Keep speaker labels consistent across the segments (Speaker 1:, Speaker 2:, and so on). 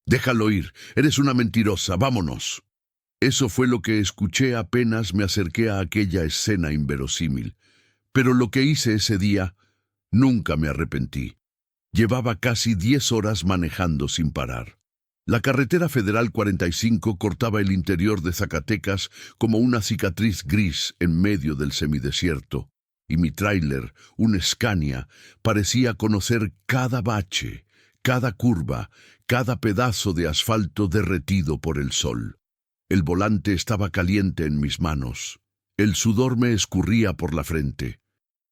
Speaker 1: Déjalo ir, eres una mentirosa, vámonos. Eso fue lo que escuché apenas me acerqué a aquella escena inverosímil. Pero lo que hice ese día, nunca me arrepentí. Llevaba casi 10 horas manejando sin parar. La carretera Federal 45 cortaba el interior de Zacatecas como una cicatriz gris en medio del semidesierto, y mi tráiler, un Scania, parecía conocer cada bache, cada curva, cada pedazo de asfalto derretido por el sol. El volante estaba caliente en mis manos. El sudor me escurría por la frente.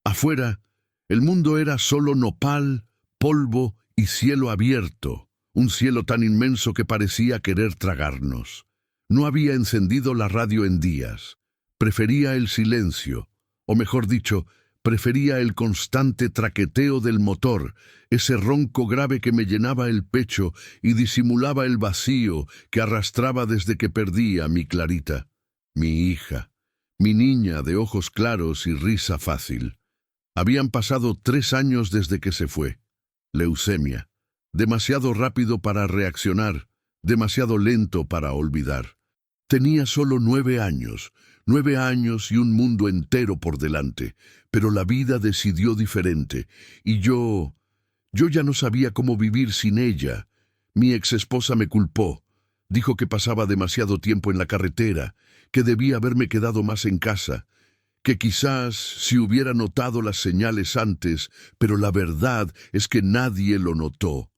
Speaker 1: Afuera, el mundo era solo nopal, polvo y cielo abierto, un cielo tan inmenso que parecía querer tragarnos. No había encendido la radio en días. Prefería el silencio, o mejor dicho, prefería el constante traqueteo del motor, ese ronco grave que me llenaba el pecho y disimulaba el vacío que arrastraba desde que perdí a mi Clarita, mi hija, mi niña de ojos claros y risa fácil. Habían pasado 3 años desde que se fue. Leucemia. Demasiado rápido para reaccionar, demasiado lento para olvidar. Tenía solo 9 años, 9 años y un mundo entero por delante, pero la vida decidió diferente, y yo ya no sabía cómo vivir sin ella. Mi exesposa me culpó. Dijo que pasaba demasiado tiempo en la carretera, que debía haberme quedado más en casa, que quizás si hubiera notado las señales antes, pero la verdad es que nadie lo notó.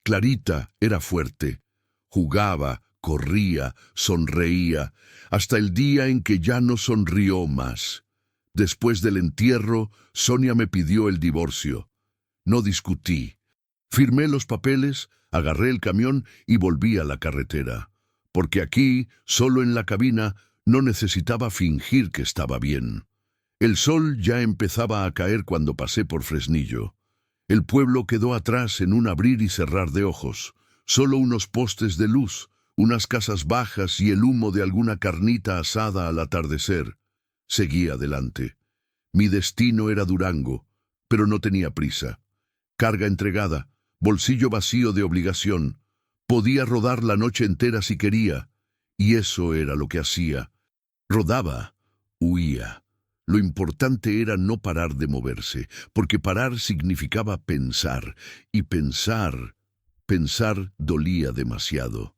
Speaker 1: Clarita era fuerte. Jugaba, corría, sonreía, hasta el día en que ya no sonrió más. Después del entierro, Sonia me pidió el divorcio. No discutí. Firmé los papeles, agarré el camión y volví a la carretera. Porque aquí, solo en la cabina, no necesitaba fingir que estaba bien. El sol ya empezaba a caer cuando pasé por Fresnillo. El pueblo quedó atrás en un abrir y cerrar de ojos. Solo unos postes de luz, unas casas bajas y el humo de alguna carnita asada al atardecer. Seguí adelante. Mi destino era Durango, pero no tenía prisa. Carga entregada, bolsillo vacío de obligación. Podía rodar la noche entera si quería, y eso era lo que hacía. Rodaba, huía. Lo importante era no parar de moverse, porque parar significaba pensar, y pensar dolía demasiado.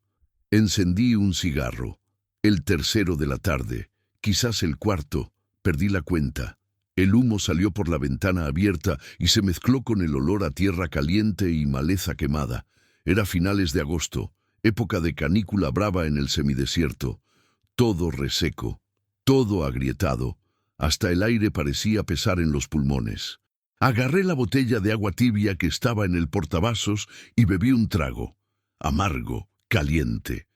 Speaker 1: Encendí un cigarro, el tercero de la tarde, quizás el cuarto, perdí la cuenta. El humo salió por la ventana abierta y se mezcló con el olor a tierra caliente y maleza quemada. Era finales de agosto, época de canícula brava en el semidesierto. Todo reseco, todo agrietado. Hasta el aire parecía pesar en los pulmones. Agarré la botella de agua tibia que estaba en el portavasos y bebí un trago. Amargo, caliente.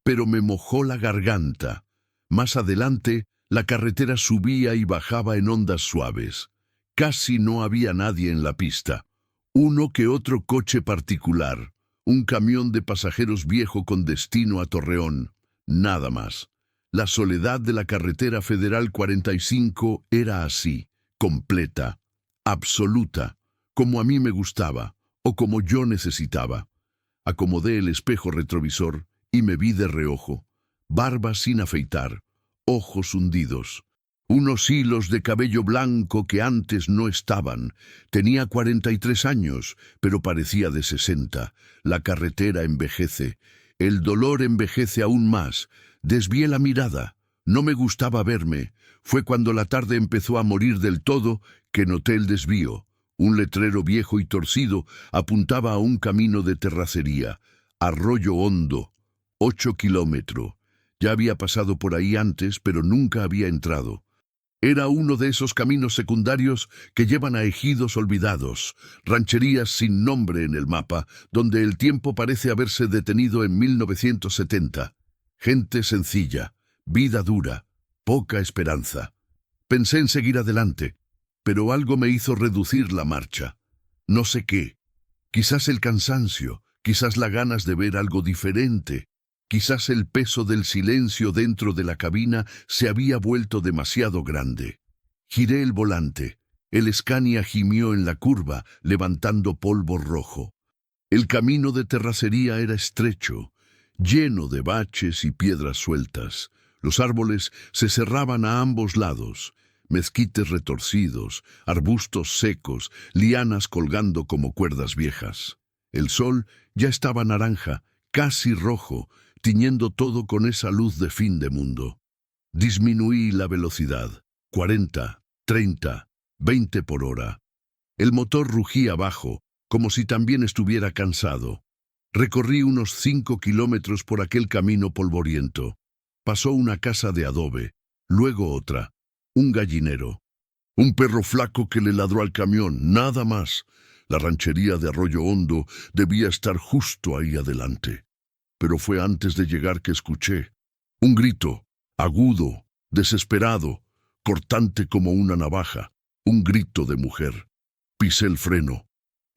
Speaker 1: Pero me mojó la garganta. Más adelante, la carretera subía y bajaba en ondas suaves. Casi no había nadie en la pista. Uno que otro coche particular. Un camión de pasajeros viejo con destino a Torreón. Nada más. La soledad de la carretera Federal 45 era así, completa, absoluta, como a mí me gustaba, o como yo necesitaba. Acomodé el espejo retrovisor y me vi de reojo. Barba sin afeitar, ojos hundidos. Unos hilos de cabello blanco que antes no estaban. Tenía 43 años, pero parecía de 60. La carretera envejece. El dolor envejece aún más. Desvié la mirada. No me gustaba verme. Fue cuando la tarde empezó a morir del todo que noté el desvío. Un letrero viejo y torcido apuntaba a un camino de terracería. Arroyo Hondo. 8 kilómetros. Ya había pasado por ahí antes, pero nunca había entrado. Era uno de esos caminos secundarios que llevan a ejidos olvidados, rancherías sin nombre en el mapa, donde el tiempo parece haberse detenido en 1970. Gente sencilla, vida dura, poca esperanza. Pensé en seguir adelante, pero algo me hizo reducir la marcha. No sé qué. Quizás el cansancio, quizás las ganas de ver algo diferente. Quizás el peso del silencio dentro de la cabina se había vuelto demasiado grande. Giré el volante. El Scania gimió en la curva, levantando polvo rojo. El camino de terracería era estrecho, lleno de baches y piedras sueltas. Los árboles se cerraban a ambos lados, mezquites retorcidos, arbustos secos, lianas colgando como cuerdas viejas. El sol ya estaba naranja, casi rojo, tiñendo todo con esa luz de fin de mundo. Disminuí la velocidad, 40, 30, 20 por hora. El motor rugía bajo, como si también estuviera cansado. Recorrí unos 5 kilómetros por aquel camino polvoriento. Pasó una casa de adobe, luego otra, un gallinero. Un perro flaco que le ladró al camión, nada más. La ranchería de Arroyo Hondo debía estar justo ahí adelante. Pero fue antes de llegar que escuché un grito, agudo, desesperado, cortante como una navaja, un grito de mujer. Pisé el freno.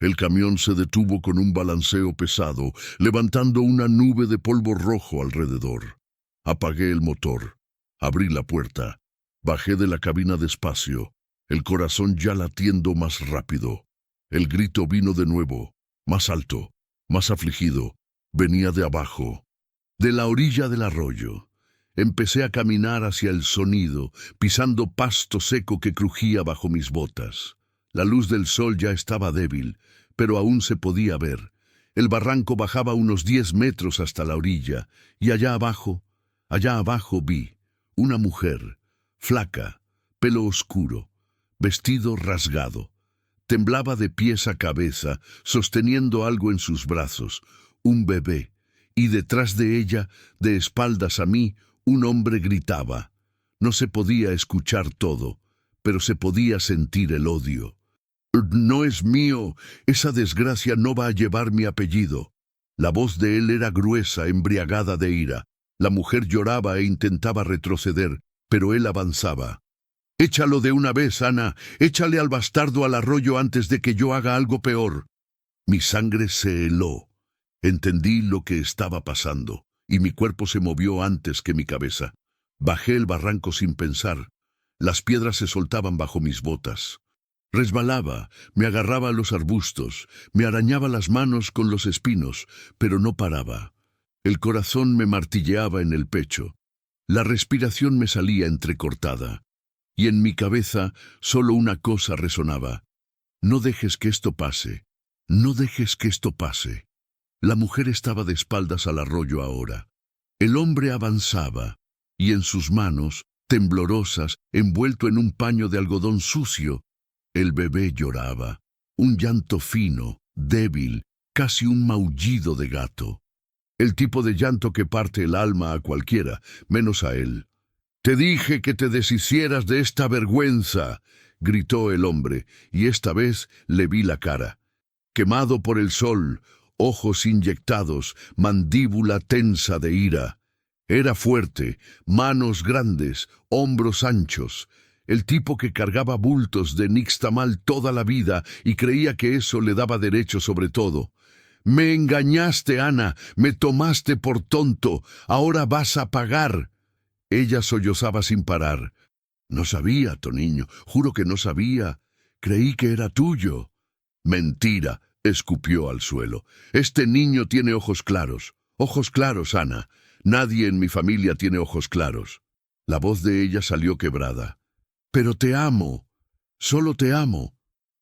Speaker 1: El camión se detuvo con un balanceo pesado, levantando una nube de polvo rojo alrededor. Apagué el motor, abrí la puerta, bajé de la cabina despacio, el corazón ya latiendo más rápido. El grito vino de nuevo, más alto, más afligido. Venía de abajo, de la orilla del arroyo. Empecé a caminar hacia el sonido, pisando pasto seco que crujía bajo mis botas. La luz del sol ya estaba débil, pero aún se podía ver. El barranco bajaba unos 10 metros hasta la orilla, y allá abajo vi una mujer, flaca, pelo oscuro, vestido rasgado. Temblaba de pies a cabeza, sosteniendo algo en sus brazos, un bebé, y detrás de ella, de espaldas a mí, un hombre gritaba. No se podía escuchar todo, pero se podía sentir el odio. «No es mío, esa desgracia no va a llevar mi apellido». La voz de él era gruesa, embriagada de ira. La mujer lloraba e intentaba retroceder, pero él avanzaba. «Échalo de una vez, Ana, échale al bastardo al arroyo antes de que yo haga algo peor». Mi sangre se heló. Entendí lo que estaba pasando, y mi cuerpo se movió antes que mi cabeza. Bajé el barranco sin pensar. Las piedras se soltaban bajo mis botas. Resbalaba, me agarraba a los arbustos, me arañaba las manos con los espinos, pero no paraba. El corazón me martilleaba en el pecho. La respiración me salía entrecortada. Y en mi cabeza solo una cosa resonaba. No dejes que esto pase. No dejes que esto pase. La mujer estaba de espaldas al arroyo ahora. El hombre avanzaba, y en sus manos, temblorosas, envuelto en un paño de algodón sucio, el bebé lloraba. Un llanto fino, débil, casi un maullido de gato. El tipo de llanto que parte el alma a cualquiera, menos a él. «Te dije que te deshicieras de esta vergüenza», gritó el hombre, y esta vez le vi la cara. Quemado por el sol, ojos inyectados, mandíbula tensa de ira. Era fuerte, manos grandes, hombros anchos. El tipo que cargaba bultos de nixtamal toda la vida y creía que eso le daba derecho sobre todo. «Me engañaste, Ana, me tomaste por tonto, ahora vas a pagar». Ella sollozaba sin parar. «No sabía, Toniño, juro que no sabía. Creí que era tuyo». «Mentira», escupió al suelo. «Este niño tiene ojos claros. Ojos claros, Ana. Nadie en mi familia tiene ojos claros». La voz de ella salió quebrada. «Pero te amo. Solo te amo».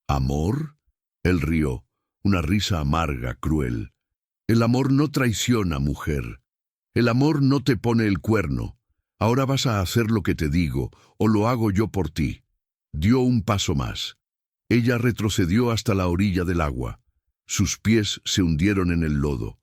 Speaker 1: «¿Amor?». Él rió, una risa amarga, cruel. «El amor no traiciona, mujer. El amor no te pone el cuerno. Ahora vas a hacer lo que te digo, o lo hago yo por ti». Dio un paso más. Ella retrocedió hasta la orilla del agua. Sus pies se hundieron en el lodo.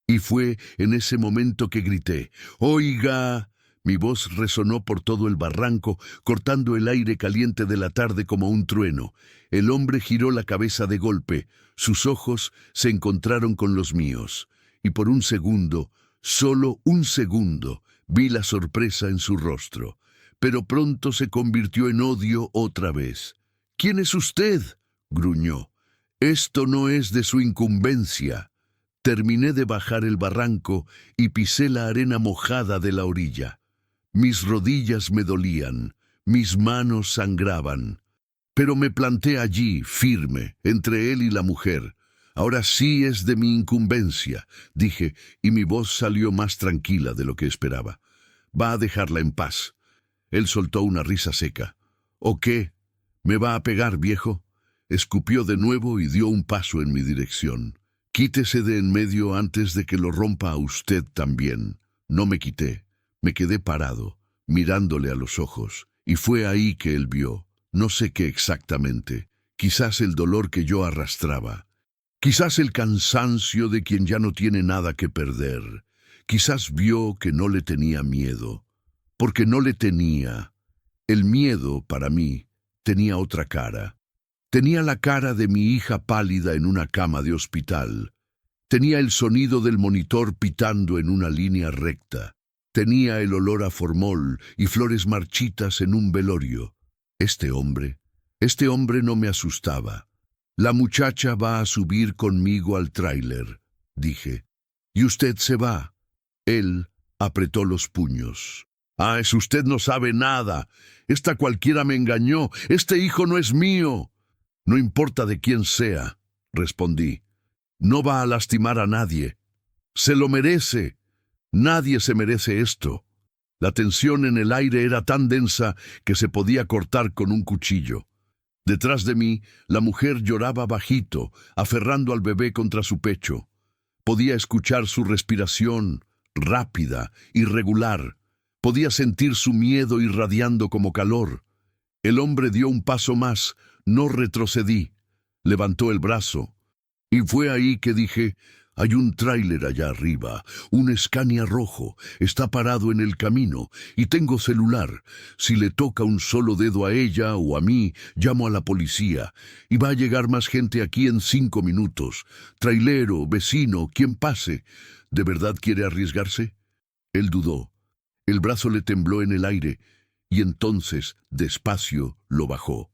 Speaker 1: Y fue en ese momento que grité: «¡Oiga!». Mi voz resonó por todo el barranco, cortando el aire caliente de la tarde como un trueno. El hombre giró la cabeza de golpe. Sus ojos se encontraron con los míos. Y por un segundo, solo un segundo, vi la sorpresa en su rostro. Pero pronto se convirtió en odio otra vez. «¿Quién es usted?», gruñó. «Esto no es de su incumbencia». Terminé de bajar el barranco y pisé la arena mojada de la orilla. Mis rodillas me dolían, mis manos sangraban. Pero me planté allí, firme, entre él y la mujer. Ahora sí es de mi incumbencia, dije, y mi voz salió más tranquila de lo que esperaba. Va a dejarla en paz. Él soltó una risa seca. ¿O qué? ¿Me va a pegar, viejo? Escupió de nuevo y dio un paso en mi dirección. Quítese de en medio antes de que lo rompa a usted también. No me quité. Me quedé parado, mirándole a los ojos, y fue ahí que él vio, no sé qué exactamente, quizás el dolor que yo arrastraba, quizás el cansancio de quien ya no tiene nada que perder, quizás vio que no le tenía miedo, porque no le tenía. El miedo, para mí, tenía otra cara. Tenía la cara de mi hija pálida en una cama de hospital. Tenía el sonido del monitor pitando en una línea recta. Tenía el olor a formol y flores marchitas en un velorio. Este hombre no me asustaba. La muchacha va a subir conmigo al tráiler, dije. Y usted se va. Él apretó los puños. Ah, es usted no sabe nada. Esta cualquiera me engañó. Este hijo no es mío. No importa de quién sea, respondí. No va a lastimar a nadie. Se lo merece. Nadie se merece esto. La tensión en el aire era tan densa que se podía cortar con un cuchillo. Detrás de mí, la mujer lloraba bajito, aferrando al bebé contra su pecho. Podía escuchar su respiración, rápida, irregular. Podía sentir su miedo irradiando como calor. El hombre dio un paso más, no retrocedí. Levantó el brazo. Y fue ahí que dije, hay un tráiler allá arriba, un Scania rojo, está parado en el camino, y tengo celular. Si le toca un solo dedo a ella o a mí, llamo a la policía, y va a llegar más gente aquí en 5 minutos. Trailero, vecino, quien pase. ¿De verdad quiere arriesgarse? Él dudó. El brazo le tembló en el aire, y entonces, despacio, lo bajó.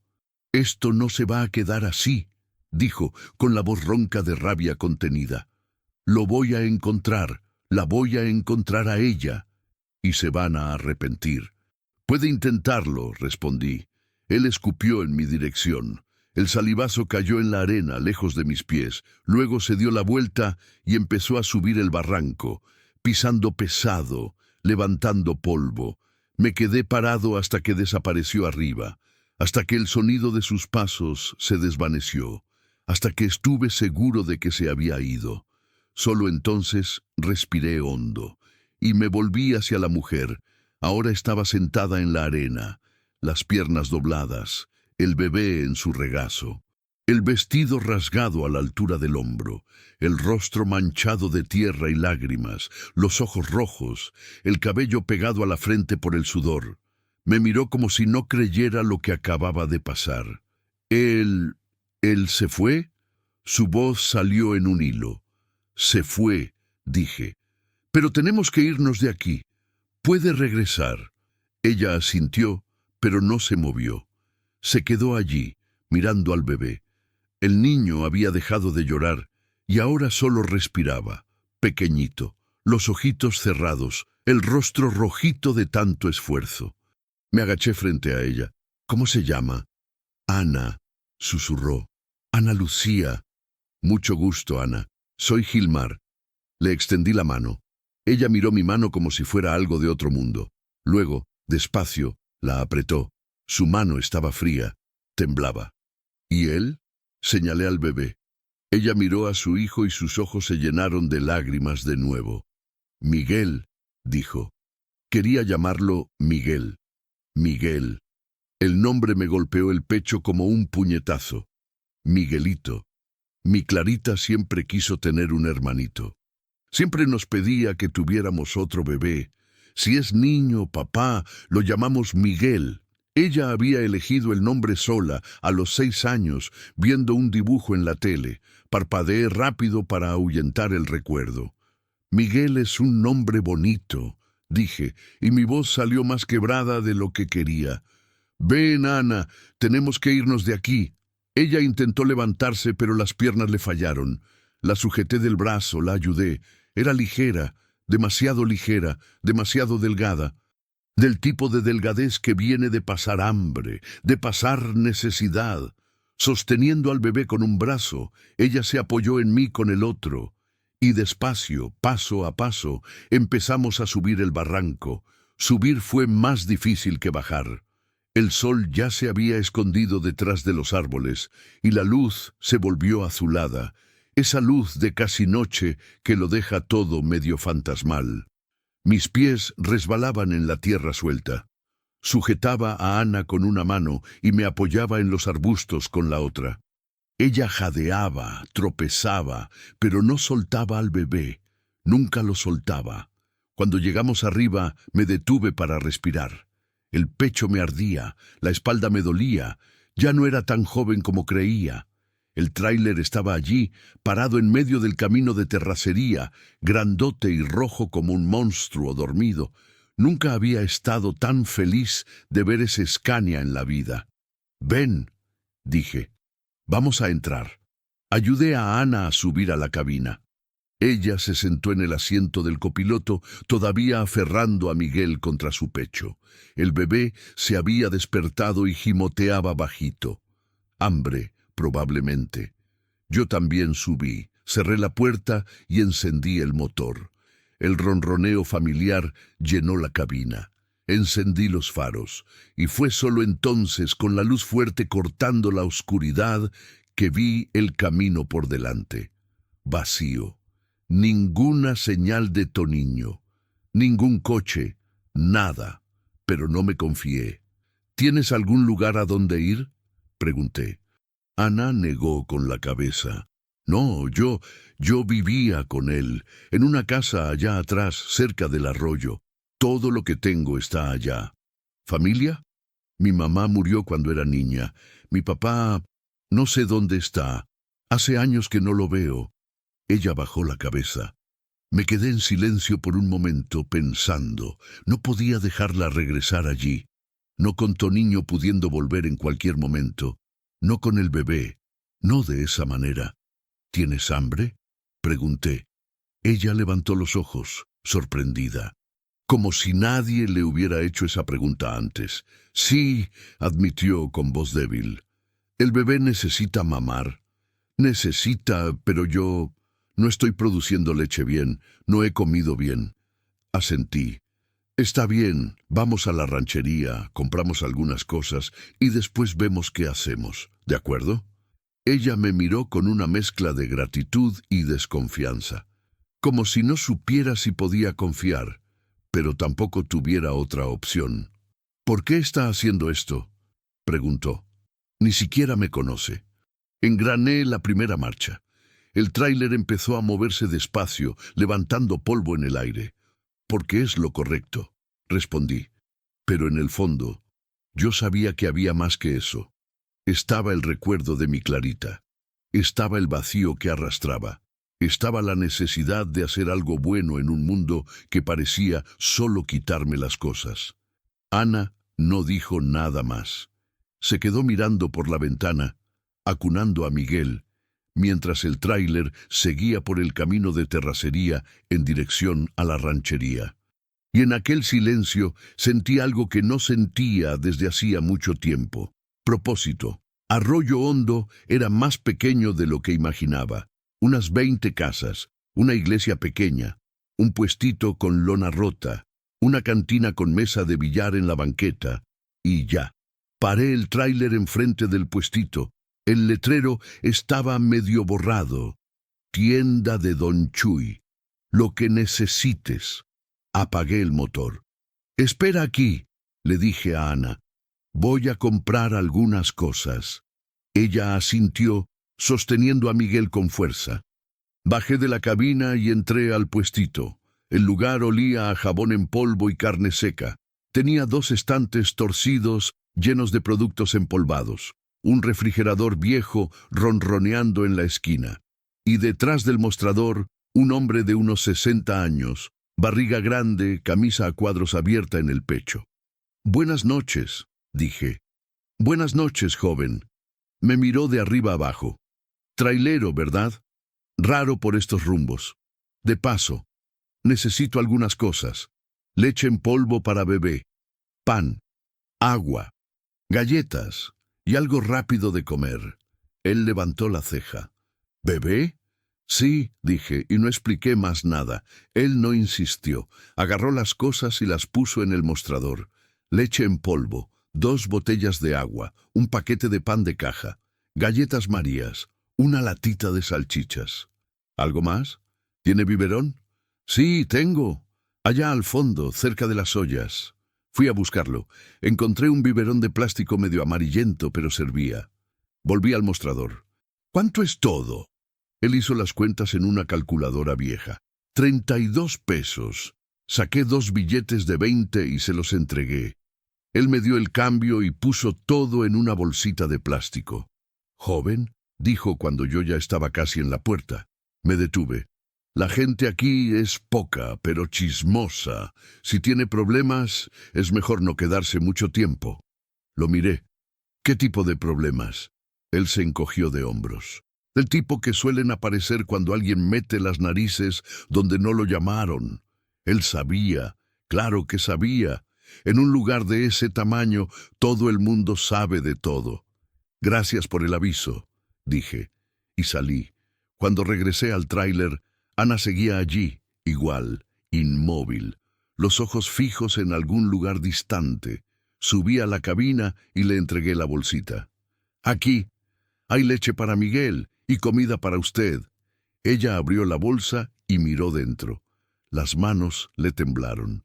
Speaker 1: Esto no se va a quedar así, dijo, con la voz ronca de rabia contenida. Lo voy a encontrar, la voy a encontrar a ella, y se van a arrepentir. Puede intentarlo, respondí. Él escupió en mi dirección. El salivazo cayó en la arena, lejos de mis pies. Luego se dio la vuelta y empezó a subir el barranco, pisando pesado, levantando polvo. Me quedé parado hasta que desapareció arriba, hasta que el sonido de sus pasos se desvaneció, hasta que estuve seguro de que se había ido. Solo entonces respiré hondo y me volví hacia la mujer. Ahora estaba sentada en la arena, las piernas dobladas, el bebé en su regazo, el vestido rasgado a la altura del hombro, el rostro manchado de tierra y lágrimas, los ojos rojos, el cabello pegado a la frente por el sudor. Me miró como si no creyera lo que acababa de pasar. ¿Él se fue? Su voz salió en un hilo. Se fue, dije. Pero tenemos que irnos de aquí. Puede regresar. Ella asintió, pero no se movió. Se quedó allí, mirando al bebé. El niño había dejado de llorar y ahora solo respiraba, pequeñito, los ojitos cerrados, el rostro rojito de tanto esfuerzo. Me agaché frente a ella. ¿Cómo se llama? Ana, susurró. Ana Lucía. Mucho gusto, Ana. Soy Gilmar. Le extendí la mano. Ella miró mi mano como si fuera algo de otro mundo. Luego, despacio, la apretó. Su mano estaba fría, temblaba. ¿Y él? Señalé al bebé. Ella miró a su hijo y sus ojos se llenaron de lágrimas de nuevo. Miguel, dijo. Quería llamarlo Miguel. Miguel. El nombre me golpeó el pecho como un puñetazo. Miguelito. Mi Clarita siempre quiso tener un hermanito. Siempre nos pedía que tuviéramos otro bebé. Si es niño, papá, lo llamamos Miguel. Ella había elegido el nombre sola, a los 6 años, viendo un dibujo en la tele. Parpadeé rápido para ahuyentar el recuerdo. Miguel es un nombre bonito, dije, y mi voz salió más quebrada de lo que quería. Ven, Ana, tenemos que irnos de aquí. Ella intentó levantarse, pero las piernas le fallaron. La sujeté del brazo, la ayudé. Era ligera, demasiado delgada. Del tipo de delgadez que viene de pasar hambre, de pasar necesidad. Sosteniendo al bebé con un brazo, ella se apoyó en mí con el otro, y despacio, paso a paso, empezamos a subir el barranco. Subir fue más difícil que bajar. El sol ya se había escondido detrás de los árboles, y la luz se volvió azulada, esa luz de casi noche que lo deja todo medio fantasmal. Mis pies resbalaban en la tierra suelta. Sujetaba a Ana con una mano y me apoyaba en los arbustos con la otra. Ella jadeaba, tropezaba, pero no soltaba al bebé. Nunca lo soltaba. Cuando llegamos arriba, me detuve para respirar. El pecho me ardía, la espalda me dolía. Ya no era tan joven como creía. El tráiler estaba allí, parado en medio del camino de terracería, grandote y rojo como un monstruo dormido. Nunca había estado tan feliz de ver ese Scania en la vida. «Ven», dije, «vamos a entrar». Ayudé a Ana a subir a la cabina. Ella se sentó en el asiento del copiloto, todavía aferrando a Miguel contra su pecho. El bebé se había despertado y gimoteaba bajito. Hambre, probablemente. Yo también subí, cerré la puerta y encendí el motor. El ronroneo familiar llenó la cabina. Encendí los faros, y fue solo entonces, con la luz fuerte cortando la oscuridad, que vi el camino por delante. Vacío. Ninguna señal de Toniño. Ningún coche. Nada. Pero no me confié. ¿Tienes algún lugar a donde ir?, pregunté. Ana negó con la cabeza. No, yo vivía con él, en una casa allá atrás, cerca del arroyo. Todo lo que tengo está allá. ¿Familia? Mi mamá murió cuando era niña. Mi papá, no sé dónde está. Hace años que no lo veo. Ella bajó la cabeza. Me quedé en silencio por un momento, pensando. No podía dejarla regresar allí. No con Toniño pudiendo volver en cualquier momento. No con el bebé. No de esa manera. ¿Tienes hambre?, pregunté. Ella levantó los ojos, sorprendida, como si nadie le hubiera hecho esa pregunta antes. Sí, admitió con voz débil. El bebé necesita mamar. Necesita, pero yo no estoy produciendo leche bien, no he comido bien. Asentí. Está bien, vamos a la ranchería, compramos algunas cosas y después vemos qué hacemos, ¿de acuerdo? Ella me miró con una mezcla de gratitud y desconfianza, como si no supiera si podía confiar, pero tampoco tuviera otra opción. ¿Por qué está haciendo esto?, preguntó. Ni siquiera me conoce. Engrané la primera marcha. El tráiler empezó a moverse despacio, levantando polvo en el aire. Porque es lo correcto, respondí. Pero en el fondo, yo sabía que había más que eso. Estaba el recuerdo de mi Clarita. Estaba el vacío que arrastraba. Estaba la necesidad de hacer algo bueno en un mundo que parecía solo quitarme las cosas. Ana no dijo nada más. Se quedó mirando por la ventana, acunando a Miguel, mientras el tráiler seguía por el camino de terracería en dirección a la ranchería. Y en aquel silencio sentí algo que no sentía desde hacía mucho tiempo. Propósito. Arroyo Hondo era más pequeño de lo que imaginaba. Unas 20 casas, una iglesia pequeña, un puestito con lona rota, una cantina con mesa de billar en la banqueta, y ya. Paré el tráiler enfrente del puestito. El letrero estaba medio borrado. Tienda de Don Chuy. Lo que necesites. Apagué el motor. Espera aquí, le dije a Ana. Voy a comprar algunas cosas. Ella asintió, sosteniendo a Miguel con fuerza. Bajé de la cabina y entré al puestito. El lugar olía a jabón en polvo y carne seca. Tenía 2 estantes torcidos llenos de productos empolvados. Un refrigerador viejo ronroneando en la esquina. Y detrás del mostrador, un hombre de unos 60 años, barriga grande, camisa a cuadros abierta en el pecho. Buenas noches, dije. Buenas noches, joven. Me miró de arriba abajo. Trailero, ¿verdad? Raro por estos rumbos. De paso, necesito algunas cosas. Leche en polvo para bebé, pan, agua, galletas y algo rápido de comer. Él levantó la ceja. ¿Bebé? Sí, dije, y no expliqué más nada. Él no insistió. Agarró las cosas y las puso en el mostrador. Leche en polvo, 2 botellas de agua, un paquete de pan de caja, galletas Marías, una latita de salchichas. ¿Algo más? ¿Tiene biberón? Sí, tengo. Allá al fondo, cerca de las ollas. Fui a buscarlo. Encontré un biberón de plástico medio amarillento, pero servía. Volví al mostrador. ¿Cuánto es todo? Él hizo las cuentas en una calculadora vieja. 32 pesos. Saqué 2 billetes de 20 y se los entregué. Él me dio el cambio y puso todo en una bolsita de plástico. «Joven», dijo cuando yo ya estaba casi en la puerta. Me detuve. «La gente aquí es poca, pero chismosa. Si tiene problemas, es mejor no quedarse mucho tiempo». Lo miré. «¿Qué tipo de problemas?» Él se encogió de hombros. «Del tipo que suelen aparecer cuando alguien mete las narices donde no lo llamaron». Él sabía, claro que sabía. En un lugar de ese tamaño, todo el mundo sabe de todo. «Gracias por el aviso», dije, y salí. Cuando regresé al tráiler, Ana seguía allí, igual, inmóvil, los ojos fijos en algún lugar distante. Subí a la cabina y le entregué la bolsita. «Aquí, hay leche para Miguel y comida para usted». Ella abrió la bolsa y miró dentro. Las manos le temblaron.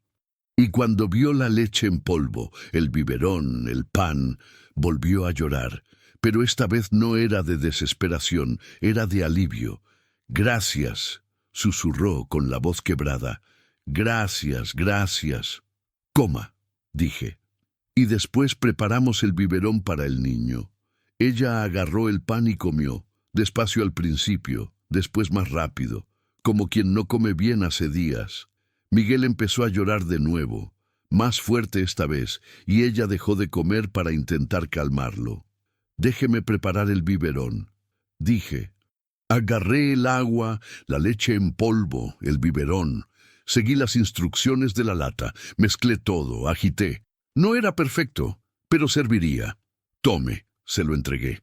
Speaker 1: Y cuando vio la leche en polvo, el biberón, el pan, volvió a llorar. Pero esta vez no era de desesperación, era de alivio. «Gracias», susurró con la voz quebrada. «Gracias, gracias». «Coma», dije. Y después preparamos el biberón para el niño. Ella agarró el pan y comió, despacio al principio, después más rápido, como quien no come bien hace días. Miguel empezó a llorar de nuevo, más fuerte esta vez, y ella dejó de comer para intentar calmarlo. «Déjeme preparar el biberón», dije. Agarré el agua, la leche en polvo, el biberón. Seguí las instrucciones de la lata, mezclé todo, agité. No era perfecto, pero serviría. «Tome», se lo entregué.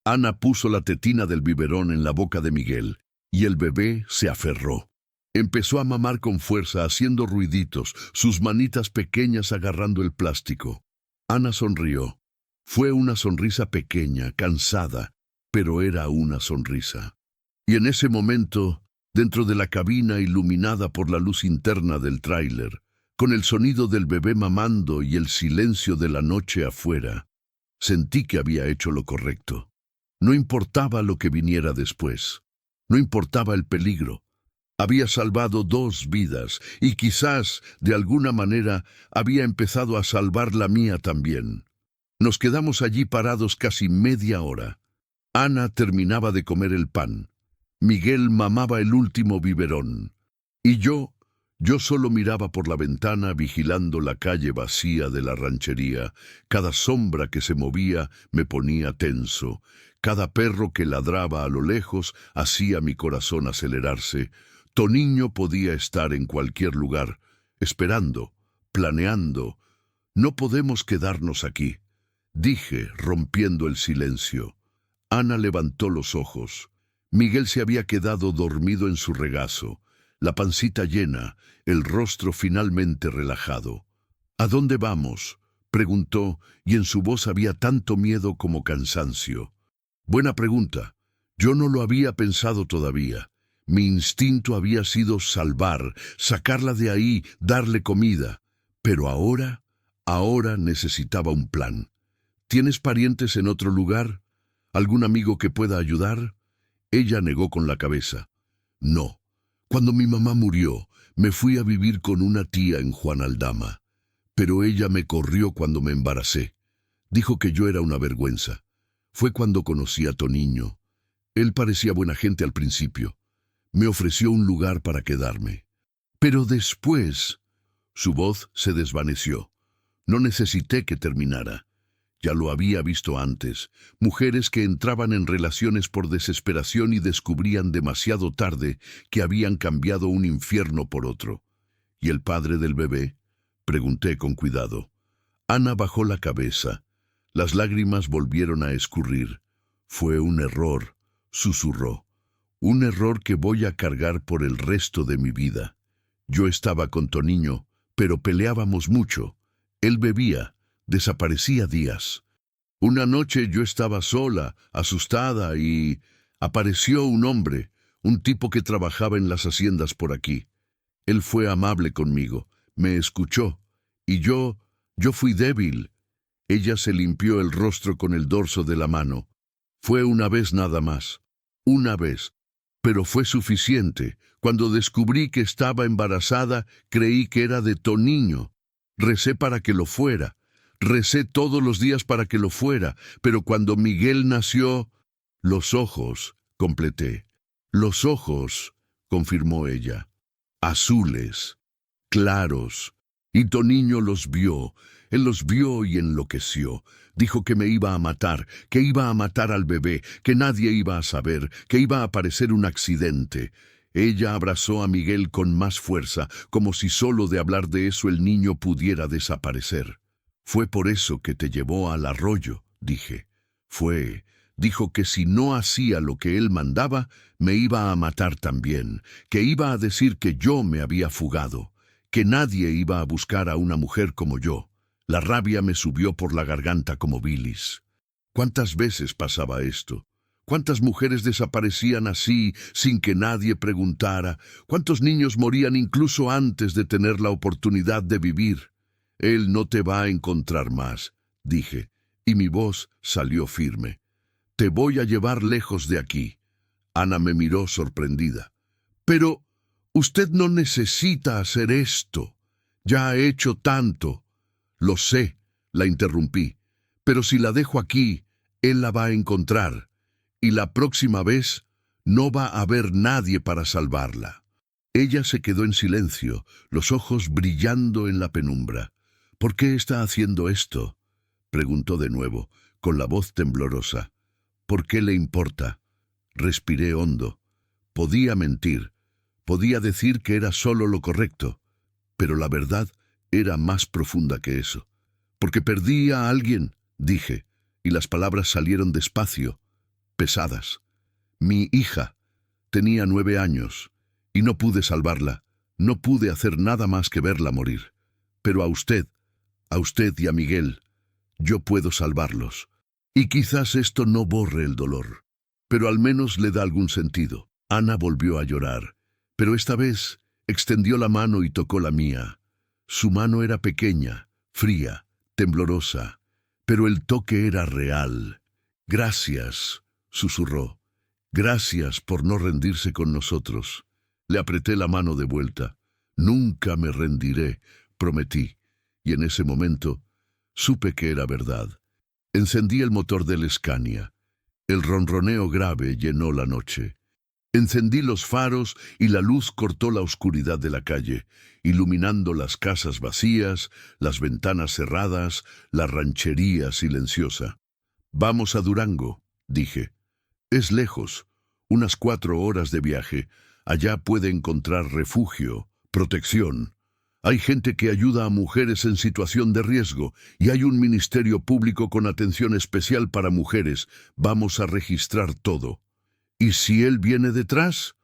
Speaker 1: Ana puso la tetina del biberón en la boca de Miguel, y el bebé se aferró. Empezó a mamar con fuerza, haciendo ruiditos, sus manitas pequeñas agarrando el plástico. Ana sonrió. Fue una sonrisa pequeña, cansada, pero era una sonrisa. Y en ese momento, dentro de la cabina iluminada por la luz interna del tráiler, con el sonido del bebé mamando y el silencio de la noche afuera, sentí que había hecho lo correcto. No importaba lo que viniera después. No importaba el peligro. Había salvado 2 vidas y quizás, de alguna manera, había empezado a salvar la mía también. Nos quedamos allí parados casi media hora. Ana terminaba de comer el pan. Miguel mamaba el último biberón. Y yo solo miraba por la ventana vigilando la calle vacía de la ranchería. Cada sombra que se movía me ponía tenso. Cada perro que ladraba a lo lejos hacía mi corazón acelerarse. Toniño podía estar en cualquier lugar, esperando, planeando. «No podemos quedarnos aquí», dije, rompiendo el silencio. Ana levantó los ojos. Miguel se había quedado dormido en su regazo, la pancita llena, el rostro finalmente relajado. «¿A dónde vamos?», preguntó, y en su voz había tanto miedo como cansancio. «Buena pregunta. Yo no lo había pensado todavía. Mi instinto había sido salvar, sacarla de ahí, darle comida. Pero ahora necesitaba un plan. ¿Tienes parientes en otro lugar? ¿Algún amigo que pueda ayudar?» Ella negó con la cabeza. «No. Cuando mi mamá murió, me fui a vivir con una tía en Juan Aldama. Pero ella me corrió cuando me embaracé. Dijo que yo era una vergüenza. Fue cuando conocí a Toniño. Él parecía buena gente al principio. Me ofreció un lugar para quedarme. Pero después...» Su voz se desvaneció. No necesité que terminara. Ya lo había visto antes. Mujeres que entraban en relaciones por desesperación y descubrían demasiado tarde que habían cambiado un infierno por otro. «¿Y el padre del bebé?», pregunté con cuidado. Ana bajó la cabeza. Las lágrimas volvieron a escurrir. Fue un error, susurró. Un error que voy a cargar por el resto de mi vida. Yo estaba con Toniño, pero peleábamos mucho. Él bebía, desaparecía días. Una noche yo estaba sola, asustada, y apareció un hombre, un tipo que trabajaba en las haciendas por aquí. Él fue amable conmigo, me escuchó, y yo fui débil. Ella se limpió el rostro con el dorso de la mano. Fue una vez nada más, una vez, pero fue suficiente. Cuando descubrí que estaba embarazada, creí que era de Toniño. Recé para que lo fuera. Recé todos los días para que lo fuera, pero cuando Miguel nació, los ojos, completé. Los ojos, confirmó ella, azules, claros. Y Toniño los vio. Él los vio y enloqueció. Dijo que me iba a matar, que iba a matar al bebé, que nadie iba a saber, que iba a aparecer un accidente. Ella abrazó a Miguel con más fuerza, como si solo de hablar de eso el niño pudiera desaparecer. Fue por eso que te llevó al arroyo, dije. Dijo que si no hacía lo que él mandaba, me iba a matar también, que iba a decir que yo me había fugado, que nadie iba a buscar a una mujer como yo. La rabia me subió por la garganta como bilis. ¿Cuántas veces pasaba esto? ¿Cuántas mujeres desaparecían así, sin que nadie preguntara? ¿Cuántos niños morían incluso antes de tener la oportunidad de vivir? Él no te va a encontrar más, dije, y mi voz salió firme. Te voy a llevar lejos de aquí. Ana me miró sorprendida. Pero usted no necesita hacer esto. Ya ha hecho tanto. Lo sé, la interrumpí, pero si la dejo aquí, él la va a encontrar, y la próxima vez no va a haber nadie para salvarla. Ella se quedó en silencio, los ojos brillando en la penumbra. ¿Por qué está haciendo esto?, preguntó de nuevo, con la voz temblorosa. ¿Por qué le importa? Respiré hondo. Podía mentir, podía decir que era solo lo correcto, pero la verdad era más profunda que eso. Porque perdí a alguien, dije, y las palabras salieron despacio, pesadas. Mi hija tenía 9 años, y no pude salvarla, no pude hacer nada más que verla morir. Pero a usted y a Miguel, yo puedo salvarlos. Y quizás esto no borre el dolor, pero al menos le da algún sentido. Ana volvió a llorar, pero esta vez extendió la mano y tocó la mía. Su mano era pequeña, fría, temblorosa, pero el toque era real. Gracias, susurró. Gracias por no rendirse con nosotros. Le apreté la mano de vuelta. Nunca me rendiré, prometí, y en ese momento supe que era verdad. Encendí el motor del Scania. El ronroneo grave llenó la noche. Encendí los faros y la luz cortó la oscuridad de la calle, iluminando las casas vacías, las ventanas cerradas, la ranchería silenciosa. Vamos a Durango, dije. Es lejos, unas 4 horas de viaje. Allá puede encontrar refugio, protección. Hay gente que ayuda a mujeres en situación de riesgo y hay un ministerio público con atención especial para mujeres. Vamos a registrar todo. ¿Y si él viene detrás?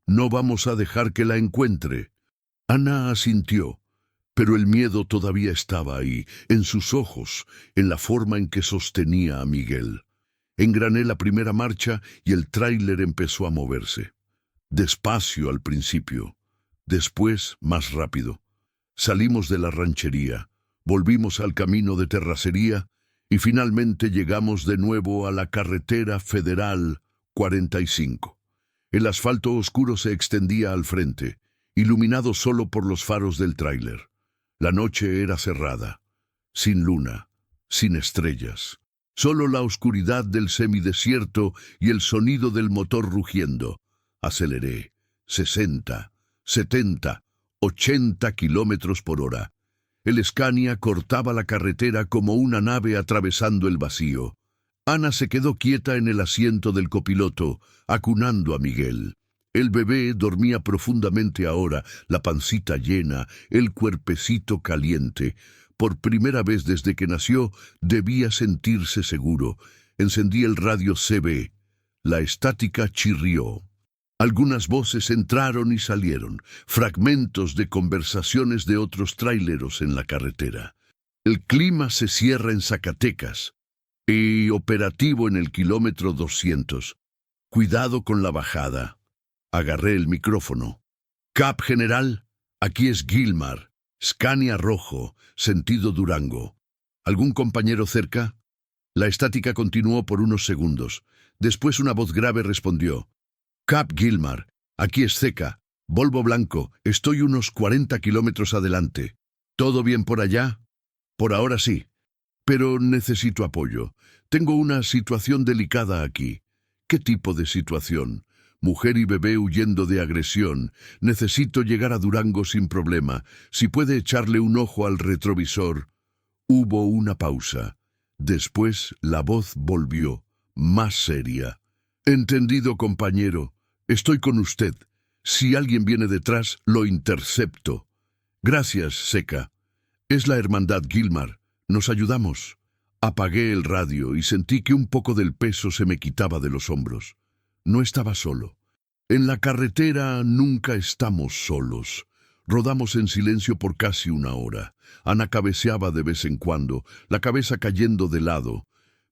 Speaker 1: No vamos a dejar que la encuentre. Ana asintió, pero el miedo todavía estaba ahí, en sus ojos, en la forma en que sostenía a Miguel. Engrané la primera marcha y el tráiler empezó a moverse. Despacio al principio, después más rápido. Salimos de la ranchería, volvimos al camino de terracería y finalmente llegamos de nuevo a la carretera federal 45. El asfalto oscuro se extendía al frente, iluminado solo por los faros del tráiler. La noche era cerrada, sin luna, sin estrellas. Solo la oscuridad del semidesierto y el sonido del motor rugiendo. Aceleré. 60, 70, 80 kilómetros por hora. El Scania cortaba la carretera como una nave atravesando el vacío. Ana se quedó quieta en el asiento del copiloto, acunando a Miguel. El bebé dormía profundamente ahora, la pancita llena, el cuerpecito caliente. Por primera vez desde que nació, debía sentirse seguro. Encendí el radio CB. La estática chirrió. Algunas voces entraron y salieron, fragmentos de conversaciones de otros tráileros en la carretera. El clima se cierra en Zacatecas y operativo en el kilómetro 200. Cuidado con la bajada. Agarré el micrófono. Cap general, aquí es Gilmar, Scania rojo, sentido Durango. ¿Algún compañero cerca? La estática continuó por unos segundos. Después una voz grave respondió. Cap Gilmar, aquí es Zeca, Volvo blanco, estoy unos 40 kilómetros adelante. ¿Todo bien por allá? Por ahora sí, pero necesito apoyo. Tengo una situación delicada aquí. ¿Qué tipo de situación? Mujer y bebé huyendo de agresión. Necesito llegar a Durango sin problema. Si puede echarle un ojo al retrovisor. Hubo una pausa. Después la voz volvió, más seria. Entendido, compañero. Estoy con usted. Si alguien viene detrás, lo intercepto. Gracias, Zeca. Es la hermandad Gilmar. Nos ayudamos. Apagué el radio y sentí que un poco del peso se me quitaba de los hombros. No estaba solo. En la carretera nunca estamos solos. Rodamos en silencio por casi una hora. Ana cabeceaba de vez en cuando, la cabeza cayendo de lado,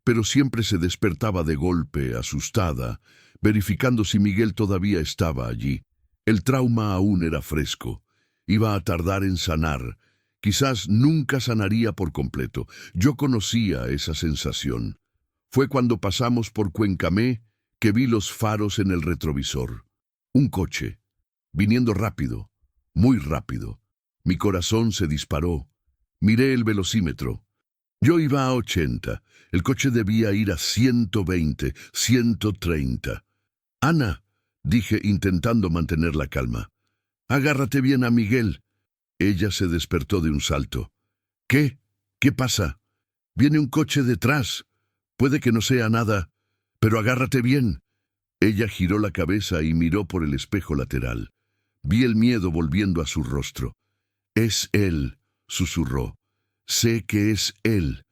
Speaker 1: pero siempre se despertaba de golpe, asustada, verificando si Miguel todavía estaba allí. El trauma aún era fresco. Iba a tardar en sanar. Quizás nunca sanaría por completo. Yo conocía esa sensación. Fue cuando pasamos por Cuencamé que vi los faros en el retrovisor. Un coche, viniendo rápido, muy rápido. Mi corazón se disparó. Miré el velocímetro. Yo iba a 80. El coche debía ir a 120, 130. Ana, dije intentando mantener la calma. Agárrate bien a Miguel. Ella se despertó de un salto. ¿Qué? ¿Qué pasa? Viene un coche detrás. Puede que no sea nada, pero agárrate bien. Ella giró la cabeza y miró por el espejo lateral. Vi el miedo volviendo a su rostro. Es él, susurró. Sé que es él.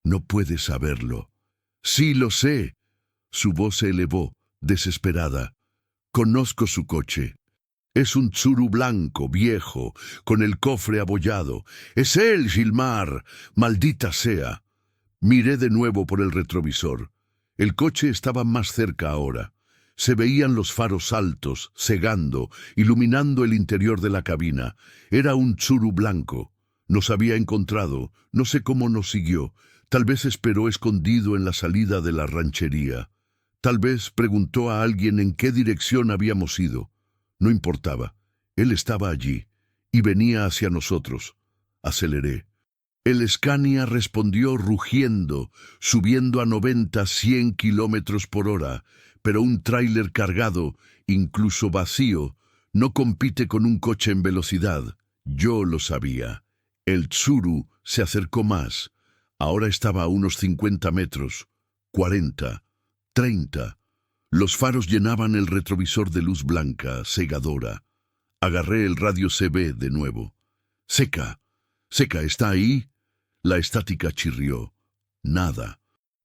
Speaker 1: No puedes saberlo. Sí, lo sé. Su voz se elevó, desesperada. Conozco su coche. Es un Tsuru blanco, viejo, con el cofre abollado. Es él, Gilmar. Maldita sea. Miré de nuevo por el retrovisor. El coche estaba más cerca ahora. Se veían los faros altos, cegando, iluminando el interior de la cabina. Era un Tsuru blanco. Nos había encontrado, no sé cómo nos siguió. Tal vez esperó escondido en la salida de la ranchería. Tal vez preguntó a alguien en qué dirección habíamos ido. No importaba. Él estaba allí y venía hacia nosotros. Aceleré. El Scania respondió rugiendo, subiendo a 90, 100 kilómetros por hora, pero un tráiler cargado, incluso vacío, no compite con un coche en velocidad. Yo lo sabía. El Tsuru se acercó más. Ahora estaba a unos 50 metros, 40, 30. Los faros llenaban el retrovisor de luz blanca, cegadora. Agarré el radio CB de nuevo. Zeca, Zeca, ¿está ahí? La estática chirrió. Nada.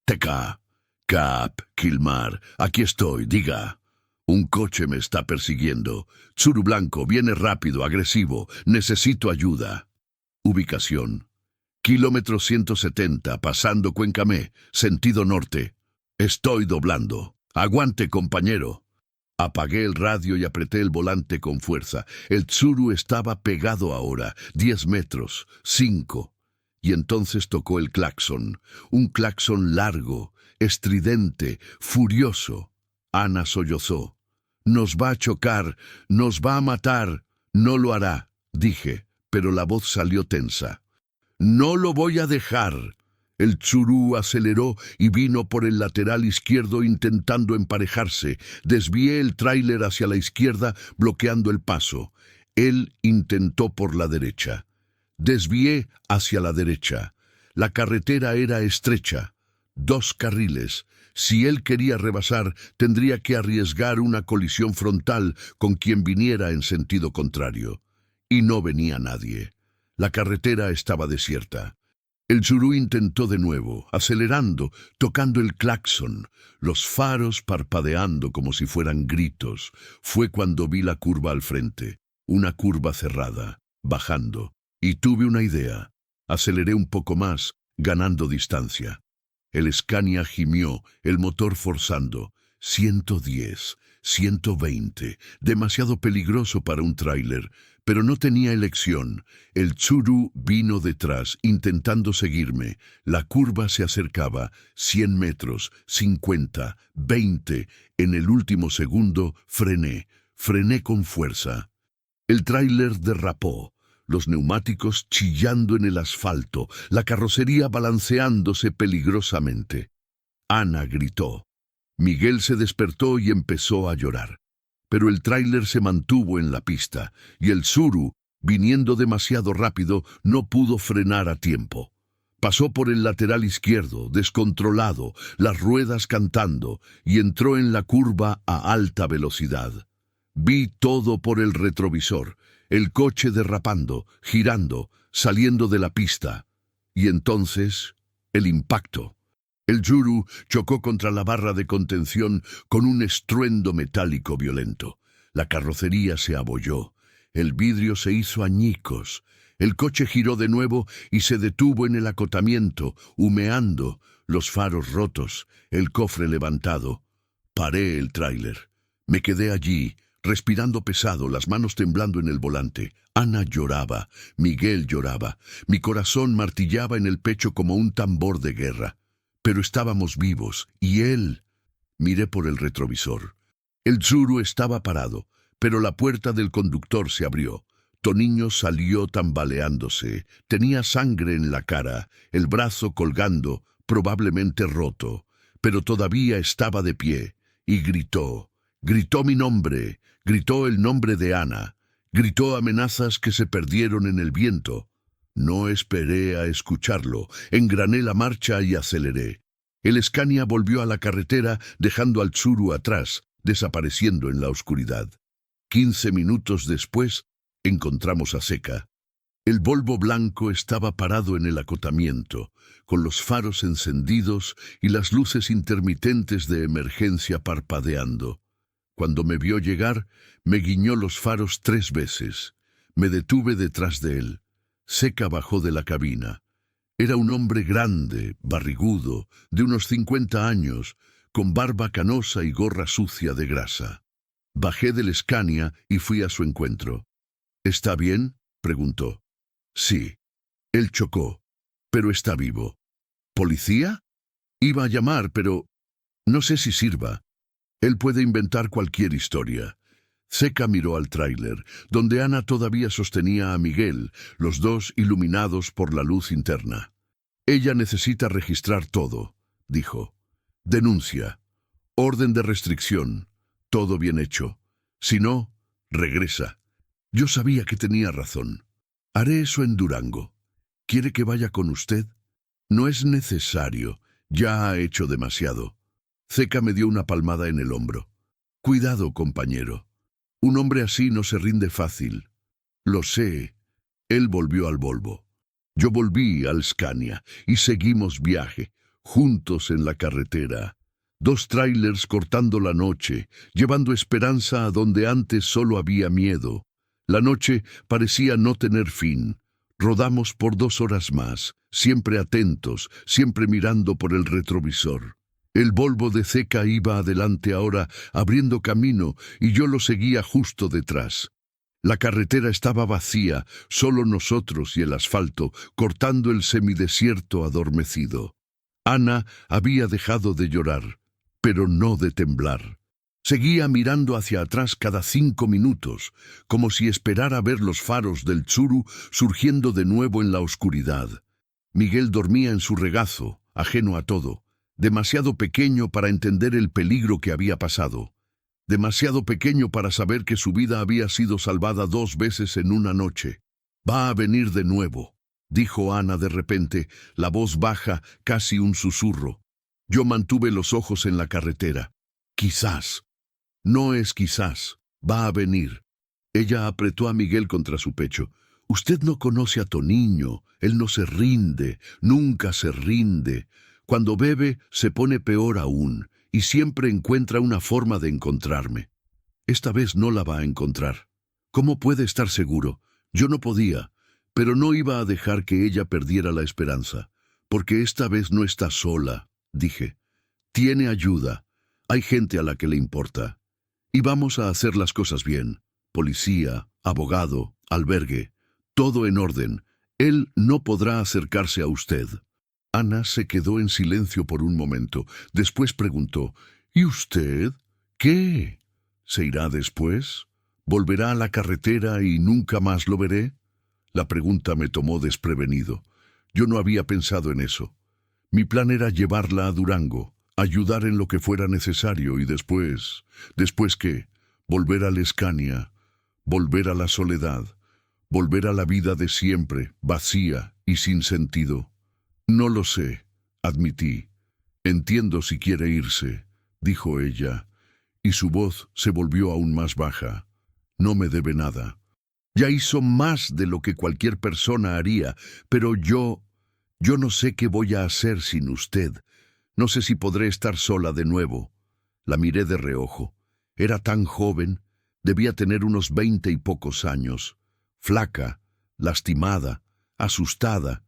Speaker 1: Teca, Cap, Gilmar, aquí estoy, diga. Un coche me está persiguiendo. Tsuru blanco, viene rápido, agresivo. Necesito ayuda. Ubicación. Kilómetro 170, pasando Cuencamé, sentido norte. Estoy doblando. Aguante, compañero. Apagué el radio y apreté el volante con fuerza. El Tsuru estaba pegado ahora, 10 metros, 5. Y entonces tocó el claxon. Un claxon largo, estridente, furioso. Ana sollozó. Nos va a chocar, nos va a matar. No lo hará, dije, pero la voz salió tensa. No lo voy a dejar. El Tsuru aceleró y vino por el lateral izquierdo intentando emparejarse. Desvié el tráiler hacia la izquierda, bloqueando el paso. Él intentó por la derecha. Desvié hacia la derecha. La carretera era estrecha. 2 carriles. Si él quería rebasar, tendría que arriesgar una colisión frontal con quien viniera en sentido contrario. Y no venía nadie. La carretera estaba desierta. El Tsuru intentó de nuevo, acelerando, tocando el claxon, los faros parpadeando como si fueran gritos. Fue cuando vi la curva al frente, una curva cerrada, bajando, y tuve una idea. Aceleré un poco más, ganando distancia. El Scania gimió, el motor forzando. 110, 120, demasiado peligroso para un tráiler, pero no tenía elección. El Tsuru vino detrás, intentando seguirme. La curva se acercaba, 100 metros, 50, 20. En el último segundo, frené con fuerza. El tráiler derrapó, los neumáticos chillando en el asfalto, la carrocería balanceándose peligrosamente. Ana gritó. Miguel se despertó y empezó a llorar. Pero el tráiler se mantuvo en la pista, y el Tsuru, viniendo demasiado rápido, no pudo frenar a tiempo. Pasó por el lateral izquierdo, descontrolado, las ruedas cantando, y entró en la curva a alta velocidad. Vi todo por el retrovisor, el coche derrapando, girando, saliendo de la pista. Y entonces, el impacto. El Tsuru chocó contra la barra de contención con un estruendo metálico violento. La carrocería se abolló. El vidrio se hizo añicos. El coche giró de nuevo y se detuvo en el acotamiento, humeando, los faros rotos, el cofre levantado. Paré el tráiler. Me quedé allí, respirando pesado, las manos temblando en el volante. Ana lloraba, Miguel lloraba. Mi corazón martillaba en el pecho como un tambor de guerra. Pero estábamos vivos, y él... Miré por el retrovisor. El Tsuru estaba parado, pero la puerta del conductor se abrió. Toniño salió tambaleándose. Tenía sangre en la cara, el brazo colgando, probablemente roto, pero todavía estaba de pie, y gritó. Gritó mi nombre, gritó el nombre de Ana, gritó amenazas que se perdieron en el viento. No esperé a escucharlo, engrané la marcha y aceleré. El Scania volvió a la carretera, dejando al Tsuru atrás, desapareciendo en la oscuridad. 15 minutos después, encontramos a Seca. El Volvo blanco estaba parado en el acotamiento, con los faros encendidos y las luces intermitentes de emergencia parpadeando. Cuando me vio llegar, me guiñó los faros 3 veces. Me detuve detrás de él. Seca bajó de la cabina. Era un hombre grande, barrigudo, de unos 50 años, con barba canosa y gorra sucia de grasa. Bajé del Scania y fui a su encuentro. ¿Está bien?, preguntó. Sí. Él chocó, pero está vivo. ¿Policía? Iba a llamar, pero no sé si sirva. Él puede inventar cualquier historia. Seca miró al tráiler, donde Ana todavía sostenía a Miguel, los dos iluminados por la luz interna. Ella necesita registrar todo, dijo. Denuncia. Orden de restricción. Todo bien hecho. Si no, regresa. Yo sabía que tenía razón. Haré eso en Durango. ¿Quiere que vaya con usted? No es necesario. Ya ha hecho demasiado. Seca me dio una palmada en el hombro. Cuidado, compañero. Un hombre así no se rinde fácil. Lo sé. Él volvió al Volvo. Yo volví al Scania y seguimos viaje, juntos en la carretera. 2 tráilers cortando la noche, llevando esperanza a donde antes solo había miedo. La noche parecía no tener fin. Rodamos por 2 horas más, siempre atentos, siempre mirando por el retrovisor. El Volvo de Seca iba adelante ahora, abriendo camino, y yo lo seguía justo detrás. La carretera estaba vacía, solo nosotros y el asfalto, cortando el semidesierto adormecido. Ana había dejado de llorar, pero no de temblar. Seguía mirando hacia atrás cada 5 minutos, como si esperara ver los faros del Tsuru surgiendo de nuevo en la oscuridad. Miguel dormía en su regazo, ajeno a todo, demasiado pequeño para entender el peligro que había pasado, demasiado pequeño para saber que su vida había sido salvada 2 veces en una noche. Va a venir de nuevo, dijo Ana de repente, la voz baja, casi un susurro. Yo mantuve los ojos en la carretera. Quizás. No es quizás. Va a venir. Ella apretó a Miguel contra su pecho. Usted no conoce a Toniño, él no se rinde, nunca se rinde. Cuando bebe se pone peor aún, y siempre encuentra una forma de encontrarme. Esta vez no la va a encontrar. ¿Cómo puede estar seguro? Yo no podía, pero no iba a dejar que ella perdiera la esperanza, porque esta vez no está sola, dije. Tiene ayuda, hay gente a la que le importa. Y vamos a hacer las cosas bien. Policía, abogado, albergue, todo en orden. Él no podrá acercarse a usted. Ana se quedó en silencio por un momento. Después preguntó, ¿y usted? ¿Qué? ¿Se irá después? ¿Volverá a la carretera y nunca más lo veré? La pregunta me tomó desprevenido. Yo no había pensado en eso. Mi plan era llevarla a Durango, ayudar en lo que fuera necesario y después... ¿Después qué? Volver a la Escania, volver a la soledad, volver a la vida de siempre, vacía y sin sentido. No lo sé, admití. Entiendo si quiere irse, dijo ella, y su voz se volvió aún más baja. No me debe nada. Ya hizo más de lo que cualquier persona haría, pero yo no sé qué voy a hacer sin usted. No sé si podré estar sola de nuevo. La miré de reojo. Era tan joven, debía tener unos 20 y pocos años, flaca, lastimada, asustada,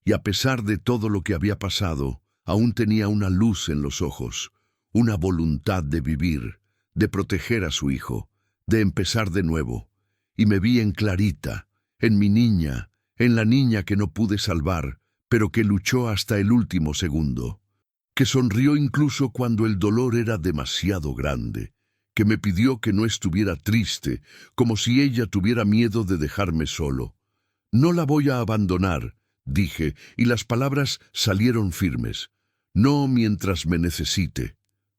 Speaker 1: y a pesar de todo lo que había pasado, aún tenía una luz en los ojos, una voluntad de vivir, de proteger a su hijo, de empezar de nuevo. Y me vi en Clarita, en mi niña, en la niña que no pude salvar, pero que luchó hasta el último segundo, que sonrió incluso cuando el dolor era demasiado grande, que me pidió que no estuviera triste, como si ella tuviera miedo de dejarme solo. No la voy a abandonar, dije, y las palabras salieron firmes. No mientras me necesite.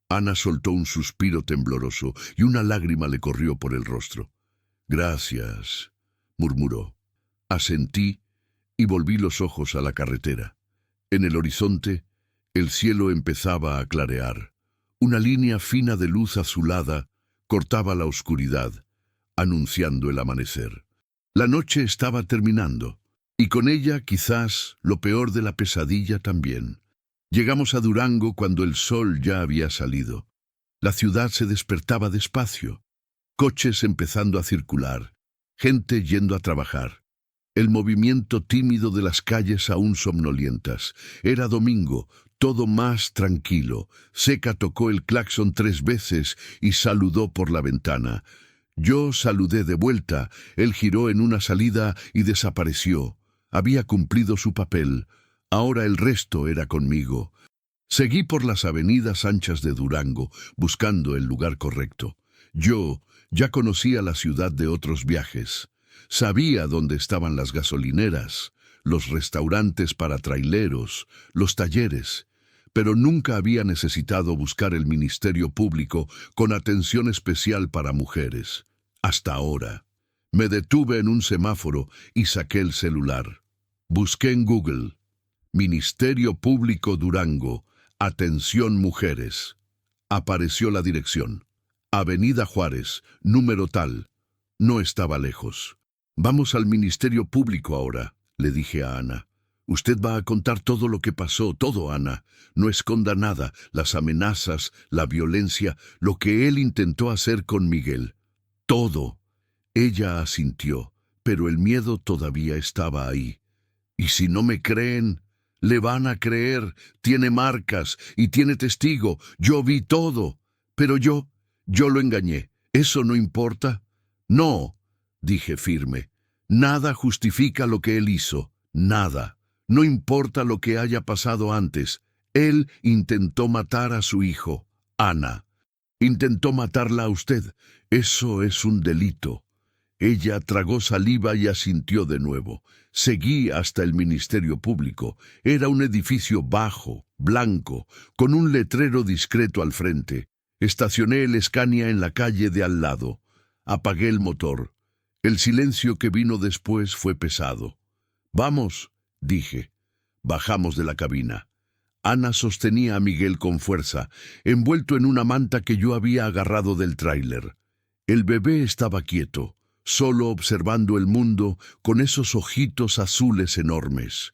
Speaker 1: Ana soltó un suspiro tembloroso y una lágrima le corrió por el rostro. Gracias, murmuró. Asentí y volví los ojos a la carretera. En el horizonte, el cielo empezaba a clarear. Una línea fina de luz azulada cortaba la oscuridad, anunciando el amanecer. La noche estaba terminando, y con ella quizás lo peor de la pesadilla también. Llegamos a Durango cuando el sol ya había salido. La ciudad se despertaba despacio, coches empezando a circular, gente yendo a trabajar. El movimiento tímido de las calles aún somnolientas. Era domingo, todo más tranquilo. Seca tocó el claxon 3 veces y saludó por la ventana. Yo saludé de vuelta, él giró en una salida y desapareció. Había cumplido su papel. Ahora el resto era conmigo. Seguí por las avenidas anchas de Durango, buscando el lugar correcto. Yo ya conocía la ciudad de otros viajes. Sabía dónde estaban las gasolineras, los restaurantes para traileros, los talleres, pero nunca había necesitado buscar el Ministerio Público con atención especial para mujeres. Hasta ahora. Me detuve en un semáforo y saqué el celular. Busqué en Google. Ministerio Público Durango, atención mujeres. Apareció la dirección. Avenida Juárez, número tal. No estaba lejos. Vamos al Ministerio Público ahora, le dije a Ana. Usted va a contar todo lo que pasó, todo, Ana. No esconda nada, las amenazas, la violencia, lo que él intentó hacer con Miguel. Todo. Ella asintió, pero el miedo todavía estaba ahí. Y si no me creen, le van a creer. Tiene marcas y tiene testigo. Yo vi todo. Pero yo lo engañé. ¿Eso no importa? No, dije firme. Nada justifica lo que él hizo. Nada. No importa lo que haya pasado antes. Él intentó matar a su hijo, Ana. Intentó matarla a usted. Eso es un delito. Ella tragó saliva y asintió de nuevo. Seguí hasta el Ministerio Público. Era un edificio bajo, blanco, con un letrero discreto al frente. Estacioné el Scania en la calle de al lado. Apagué el motor. El silencio que vino después fue pesado. «Vamos», dije. Bajamos de la cabina. Ana sostenía a Miguel con fuerza, envuelto en una manta que yo había agarrado del tráiler. El bebé estaba quieto, solo observando el mundo con esos ojitos azules enormes.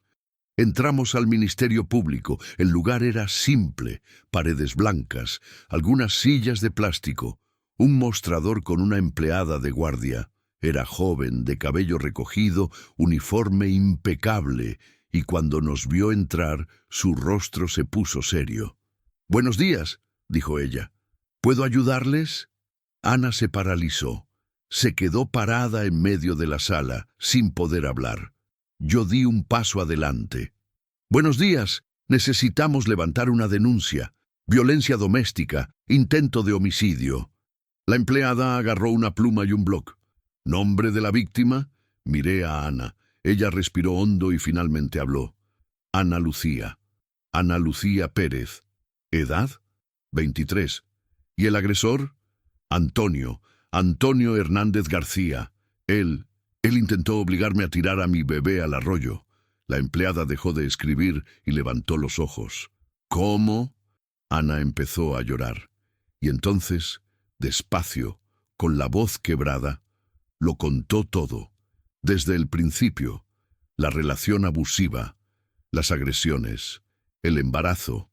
Speaker 1: Entramos al Ministerio Público. El lugar era simple, paredes blancas, algunas sillas de plástico, un mostrador con una empleada de guardia. Era joven, de cabello recogido, uniforme impecable, y cuando nos vio entrar, su rostro se puso serio. «Buenos días», dijo ella. «¿Puedo ayudarles?» Ana se paralizó. Se quedó parada en medio de la sala, sin poder hablar. Yo di un paso adelante. «Buenos días. Necesitamos levantar una denuncia. Violencia doméstica, intento de homicidio». La empleada agarró una pluma y un bloc. «¿Nombre de la víctima?» Miré a Ana. Ella respiró hondo y finalmente habló. «Ana Lucía. Ana Lucía Pérez. ¿Edad? 23. ¿Y el agresor?» «Antonio. Antonio Hernández García. Él intentó obligarme a tirar a mi bebé al arroyo». La empleada dejó de escribir y levantó los ojos. «¿Cómo?» Ana empezó a llorar. Y entonces, despacio, con la voz quebrada, lo contó todo. Desde el principio, la relación abusiva, las agresiones, el embarazo,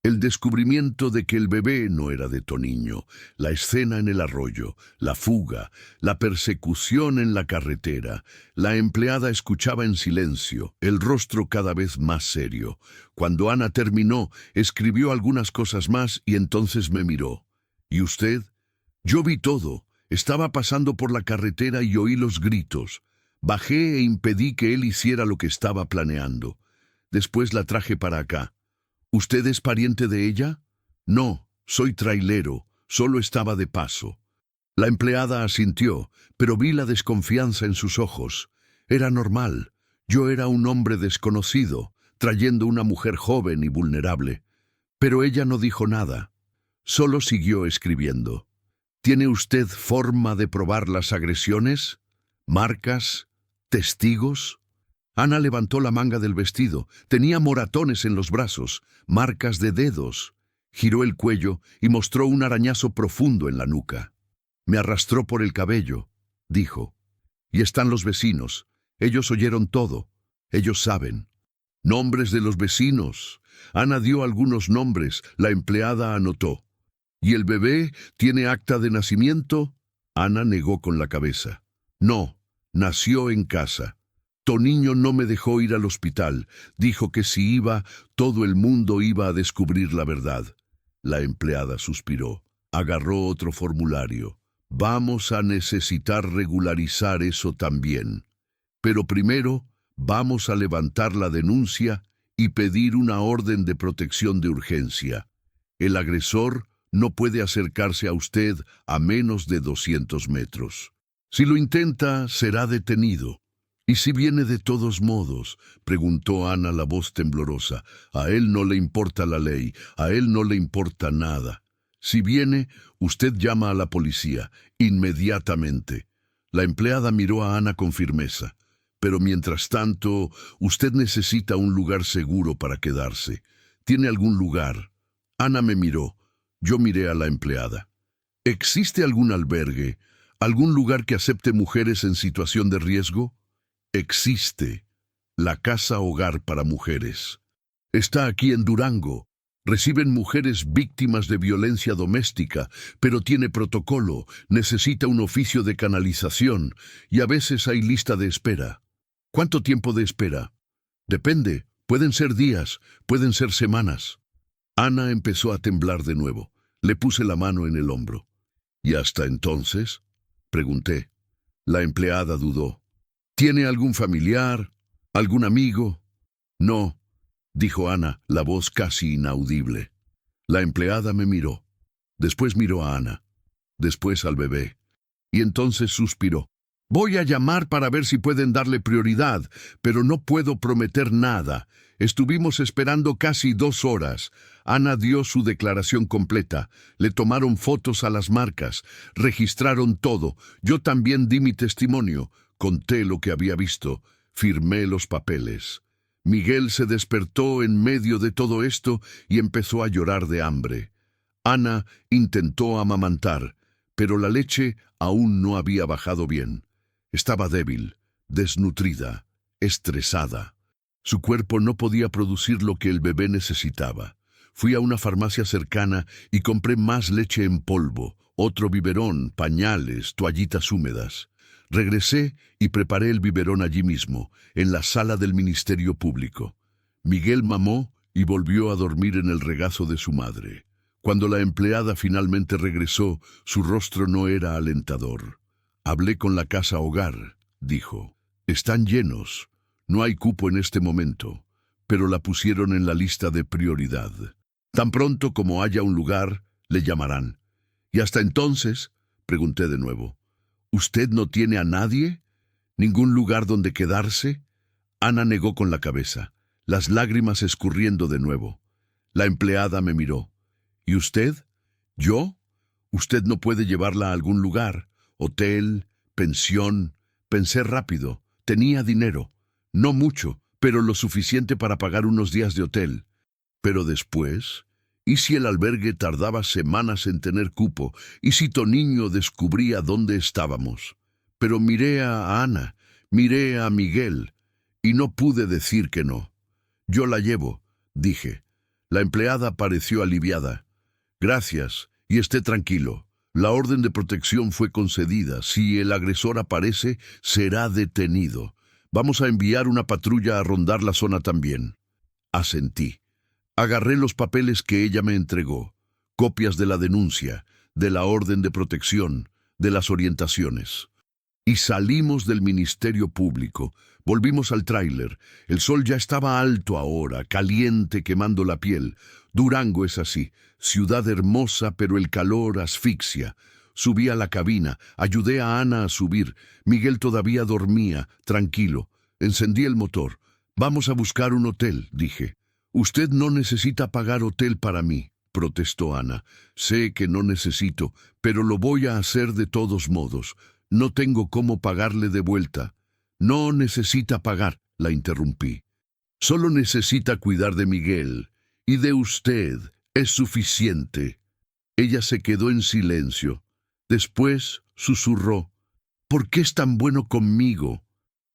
Speaker 1: el descubrimiento de que el bebé no era de Toniño, la escena en el arroyo, la fuga, la persecución en la carretera. La empleada escuchaba en silencio, el rostro cada vez más serio. Cuando Ana terminó, escribió algunas cosas más y entonces me miró. «¿Y usted?» «Yo vi todo. Estaba pasando por la carretera y oí los gritos. Bajé e impedí que él hiciera lo que estaba planeando. Después la traje para acá». «¿Usted es pariente de ella?» «No, soy trailero, solo estaba de paso». La empleada asintió, pero vi la desconfianza en sus ojos. Era normal. Yo era un hombre desconocido, trayendo una mujer joven y vulnerable. Pero ella no dijo nada. Solo siguió escribiendo. «¿Tiene usted forma de probar las agresiones? ¿Marcas? ¿Testigos?» Ana levantó la manga del vestido. Tenía moratones en los brazos, marcas de dedos. Giró el cuello y mostró un arañazo profundo en la nuca. «Me arrastró por el cabello», dijo. «Y están los vecinos. Ellos oyeron todo. Ellos saben». «Nombres de los vecinos». Ana dio algunos nombres. La empleada anotó. «¿Y el bebé tiene acta de nacimiento?» Ana negó con la cabeza. «No, nació en casa. Toniño no me dejó ir al hospital. Dijo que si iba, todo el mundo iba a descubrir la verdad». La empleada suspiró. Agarró otro formulario. «Vamos a necesitar regularizar eso también. Pero primero, vamos a levantar la denuncia y pedir una orden de protección de urgencia. El agresor no puede acercarse a usted a menos de 200 metros. Si lo intenta, será detenido». «¿Y si viene de todos modos?», preguntó Ana, la voz temblorosa. «A él no le importa la ley, a él no le importa nada. Si viene, usted llama a la policía, inmediatamente». La empleada miró a Ana con firmeza. «Pero mientras tanto, usted necesita un lugar seguro para quedarse. ¿Tiene algún lugar?» Ana me miró. Yo miré a la empleada. «¿Existe algún albergue, algún lugar que acepte mujeres en situación de riesgo?» «Existe. La Casa Hogar para Mujeres. Está aquí en Durango. Reciben mujeres víctimas de violencia doméstica, pero tiene protocolo, necesita un oficio de canalización y a veces hay lista de espera». «¿Cuánto tiempo de espera?» «Depende. Pueden ser días, pueden ser semanas». Ana empezó a temblar de nuevo. Le puse la mano en el hombro. «¿Y hasta entonces?», pregunté. La empleada dudó. «¿Tiene algún familiar? ¿Algún amigo?» «No», dijo Ana, la voz casi inaudible. La empleada me miró. Después miró a Ana. Después al bebé. Y entonces suspiró. «Voy a llamar para ver si pueden darle prioridad, pero no puedo prometer nada. Estuvimos esperando casi 2 horas. Ana dio su declaración completa. Le tomaron fotos a las marcas. Registraron todo. Yo también di mi testimonio. Conté lo que había visto. Firmé los papeles». Miguel se despertó en medio de todo esto y empezó a llorar de hambre. Ana intentó amamantar, pero la leche aún no había bajado bien. Estaba débil, desnutrida, estresada. Su cuerpo no podía producir lo que el bebé necesitaba. Fui a una farmacia cercana y compré más leche en polvo, otro biberón, pañales, toallitas húmedas. Regresé y preparé el biberón allí mismo, en la sala del Ministerio Público. Miguel mamó y volvió a dormir en el regazo de su madre. Cuando la empleada finalmente regresó, su rostro no era alentador. Hablé con la casa hogar, dijo. Están llenos. No hay cupo en este momento, pero la pusieron en la lista de prioridad. Tan pronto como haya un lugar, le llamarán. ¿Y hasta entonces? Pregunté de nuevo. ¿Usted no tiene a nadie? ¿Ningún lugar donde quedarse? Ana negó con la cabeza, las lágrimas escurriendo de nuevo. La empleada me miró. ¿Y usted? ¿Yo? Usted no puede llevarla a algún lugar. Hotel, pensión. Pensé rápido. Tenía dinero. No mucho, pero lo suficiente para pagar unos días de hotel. Pero después, ¿y si el albergue tardaba semanas en tener cupo? ¿Y si Toniño descubría dónde estábamos? Pero miré a Ana, miré a Miguel, y no pude decir que no. Yo la llevo, dije. La empleada pareció aliviada. Gracias, y esté tranquilo. La orden de protección fue concedida. Si el agresor aparece, será detenido. Vamos a enviar una patrulla a rondar la zona también. Asentí. Agarré los papeles que ella me entregó, copias de la denuncia, de la orden de protección, de las orientaciones. Y salimos del Ministerio Público. Volvimos al tráiler. El sol ya estaba alto ahora, caliente, quemando la piel. Durango es así, ciudad hermosa, pero el calor asfixia. Subí a la cabina, ayudé a Ana a subir. Miguel todavía dormía, tranquilo. Encendí el motor. Vamos a buscar un hotel, dije. Usted no necesita pagar hotel para mí, protestó Ana. Sé que no necesito, pero lo voy a hacer de todos modos. No tengo cómo pagarle de vuelta. No necesita pagar, la interrumpí. Solo necesita cuidar de Miguel. Y de usted. Es suficiente. Ella se quedó en silencio. Después susurró. ¿Por qué es tan bueno conmigo?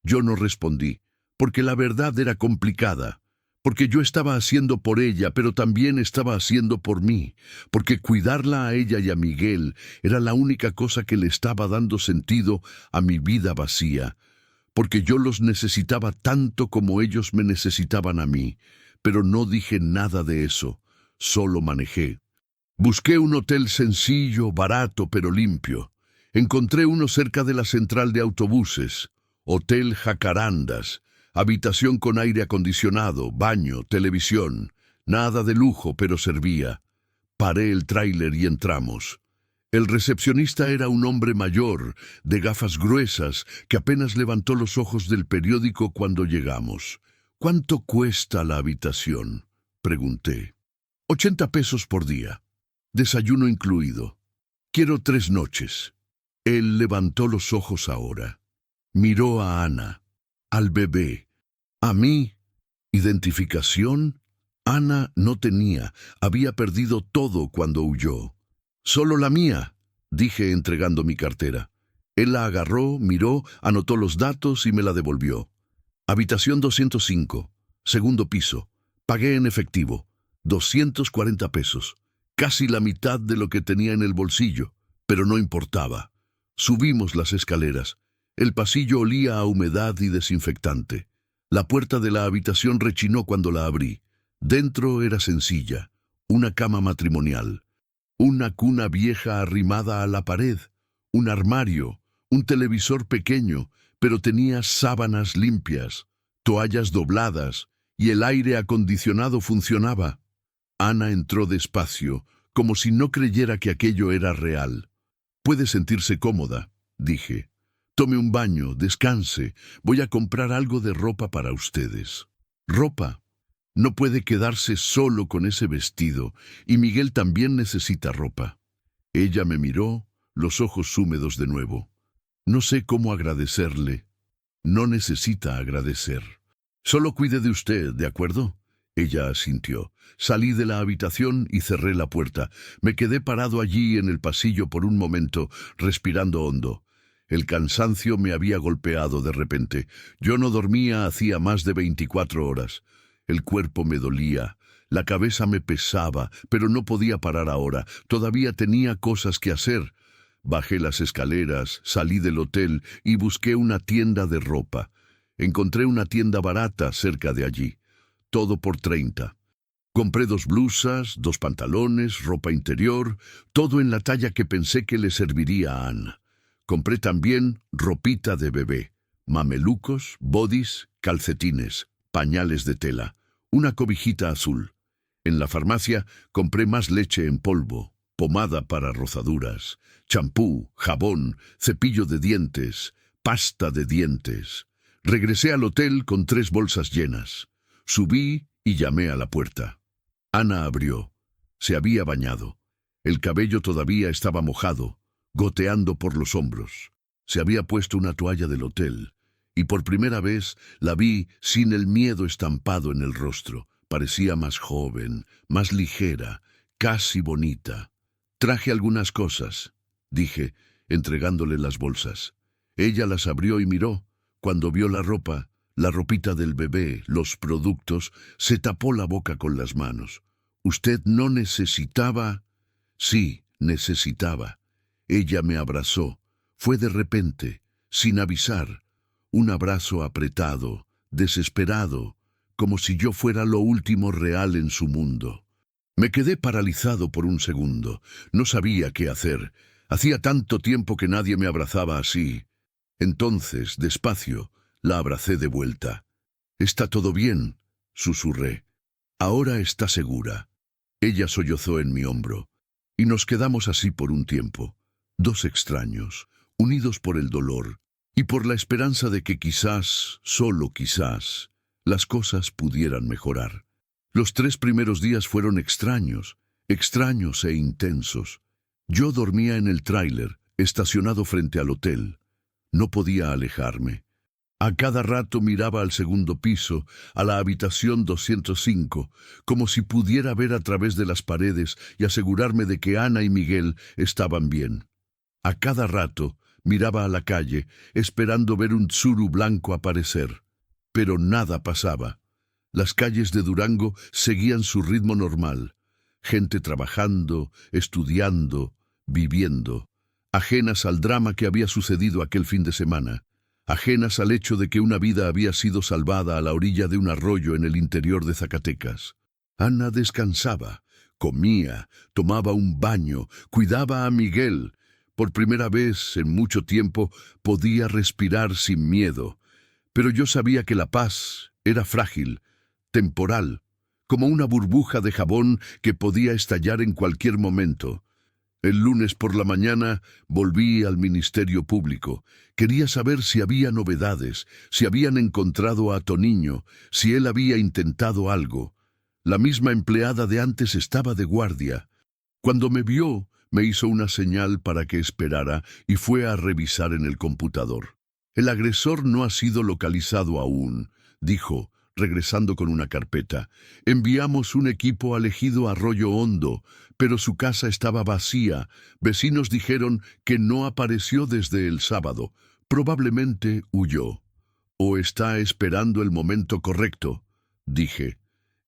Speaker 1: Yo no respondí, porque la verdad era complicada. Porque yo estaba haciendo por ella, pero también estaba haciendo por mí, porque cuidarla a ella y a Miguel era la única cosa que le estaba dando sentido a mi vida vacía, porque yo los necesitaba tanto como ellos me necesitaban a mí, pero no dije nada de eso, solo manejé. Busqué un hotel sencillo, barato, pero limpio. Encontré uno cerca de la central de autobuses, Hotel Jacarandas. Habitación con aire acondicionado, baño, televisión. Nada de lujo, pero servía. Paré el tráiler y entramos. El recepcionista era un hombre mayor, de gafas gruesas, que apenas levantó los ojos del periódico cuando llegamos. ¿Cuánto cuesta la habitación?, pregunté. 80 pesos por día. Desayuno incluido. Quiero 3 noches. Él levantó los ojos ahora. Miró a Ana, al bebé. A mí, identificación, Ana no tenía, había perdido todo cuando huyó. Solo la mía, dije entregando mi cartera. Él la agarró, miró, anotó los datos y me la devolvió. Habitación 205, segundo piso. Pagué en efectivo, 240 pesos, casi la mitad de lo que tenía en el bolsillo, pero no importaba. Subimos las escaleras. El pasillo olía a humedad y desinfectante. La puerta de la habitación rechinó cuando la abrí. Dentro era sencilla, una cama matrimonial, una cuna vieja arrimada a la pared, un armario, un televisor pequeño, pero tenía sábanas limpias, toallas dobladas, y el aire acondicionado funcionaba. Ana entró despacio, como si no creyera que aquello era real. «Puede sentirse cómoda», dije. «Tome un baño, descanse. Voy a comprar algo de ropa para ustedes». «¿Ropa? No puede quedarse solo con ese vestido, y Miguel también necesita ropa». Ella me miró, los ojos húmedos de nuevo. «No sé cómo agradecerle». «No necesita agradecer. Solo cuide de usted, ¿de acuerdo?» Ella asintió. Salí de la habitación y cerré la puerta. Me quedé parado allí en el pasillo por un momento, respirando hondo. El cansancio me había golpeado de repente. Yo no dormía hacía más de 24 horas. El cuerpo me dolía, la cabeza me pesaba, pero no podía parar ahora. Todavía tenía cosas que hacer. Bajé las escaleras, salí del hotel y busqué una tienda de ropa. Encontré una tienda barata cerca de allí. Todo por 30. Compré 2 blusas, 2 pantalones, ropa interior, todo en la talla que pensé que le serviría a Anna. Compré también ropita de bebé, mamelucos, bodys, calcetines, pañales de tela, una cobijita azul. En la farmacia compré más leche en polvo, pomada para rozaduras, champú, jabón, cepillo de dientes, pasta de dientes. Regresé al hotel con 3 bolsas llenas. Subí y llamé a la puerta. Anna abrió. Se había bañado. El cabello todavía estaba mojado, goteando por los hombros. Se había puesto una toalla del hotel, y por primera vez la vi sin el miedo estampado en el rostro. Parecía más joven, más ligera, casi bonita. Traje algunas cosas, dije, entregándole las bolsas. Ella las abrió y miró. Cuando vio la ropa, la ropita del bebé, los productos, se tapó la boca con las manos. ¿Usted no necesitaba? Sí, necesitaba. Ella me abrazó. Fue de repente, sin avisar. Un abrazo apretado, desesperado, como si yo fuera lo último real en su mundo. Me quedé paralizado por un segundo. No sabía qué hacer. Hacía tanto tiempo que nadie me abrazaba así. Entonces, despacio, la abracé de vuelta. «¿Está todo bien?», susurré. «Ahora está segura». Ella sollozó en mi hombro. Y nos quedamos así por un tiempo. 2 extraños, unidos por el dolor y por la esperanza de que quizás, solo quizás, las cosas pudieran mejorar. Los 3 primeros días fueron extraños e intensos. Yo dormía en el tráiler, estacionado frente al hotel. No podía alejarme. A cada rato miraba al segundo piso, a la habitación 205, como si pudiera ver a través de las paredes y asegurarme de que Ana y Miguel estaban bien. A cada rato miraba a la calle, esperando ver un tsuru blanco aparecer. Pero nada pasaba. Las calles de Durango seguían su ritmo normal. Gente trabajando, estudiando, viviendo, ajenas al drama que había sucedido aquel fin de semana. Ajenas al hecho de que una vida había sido salvada a la orilla de un arroyo en el interior de Zacatecas. Ana descansaba, comía, tomaba un baño, cuidaba a Miguel. Por primera vez en mucho tiempo podía respirar sin miedo. Pero yo sabía que la paz era frágil, temporal, como una burbuja de jabón que podía estallar en cualquier momento. El lunes por la mañana volví al Ministerio Público. Quería saber si había novedades, si habían encontrado a Toniño, si él había intentado algo. La misma empleada de antes estaba de guardia. Cuando me vio, me hizo una señal para que esperara y fue a revisar en el computador. «El agresor no ha sido localizado aún», dijo, regresando con una carpeta. «Enviamos un equipo al ejido Arroyo Hondo, pero su casa estaba vacía. Vecinos dijeron que no apareció desde el sábado. Probablemente huyó. O está esperando el momento correcto», dije.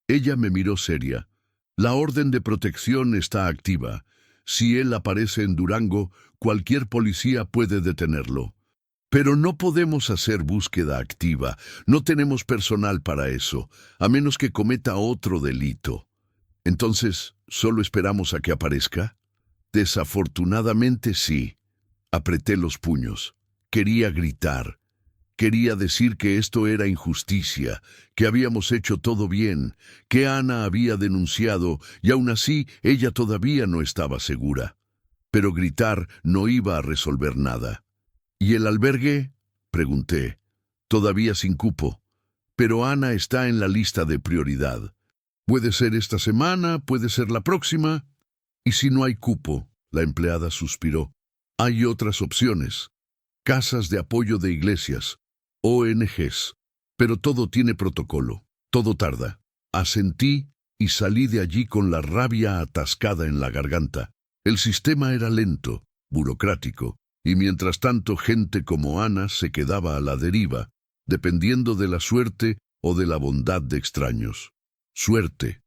Speaker 1: Ella me miró seria. «La orden de protección está activa. Si él aparece en Durango, cualquier policía puede detenerlo. Pero no podemos hacer búsqueda activa. No tenemos personal para eso, a menos que cometa otro delito. Entonces, ¿solo esperamos a que aparezca?» «Desafortunadamente sí». Apreté los puños. Quería gritar. Quería decir que esto era injusticia, que habíamos hecho todo bien, que Ana había denunciado y aún así ella todavía no estaba segura. Pero gritar no iba a resolver nada. «¿Y el albergue?», pregunté. «Todavía sin cupo. Pero Ana está en la lista de prioridad. Puede ser esta semana, puede ser la próxima». «¿Y si no hay cupo?», la empleada suspiró. «Hay otras opciones. Casas de apoyo de iglesias, ONGs. Pero todo tiene protocolo. Todo tarda». Asentí y salí de allí con la rabia atascada en la garganta. El sistema era lento, burocrático, Y mientras tanto gente como Ana se quedaba a la deriva, dependiendo de la suerte o de la bondad de extraños. Suerte.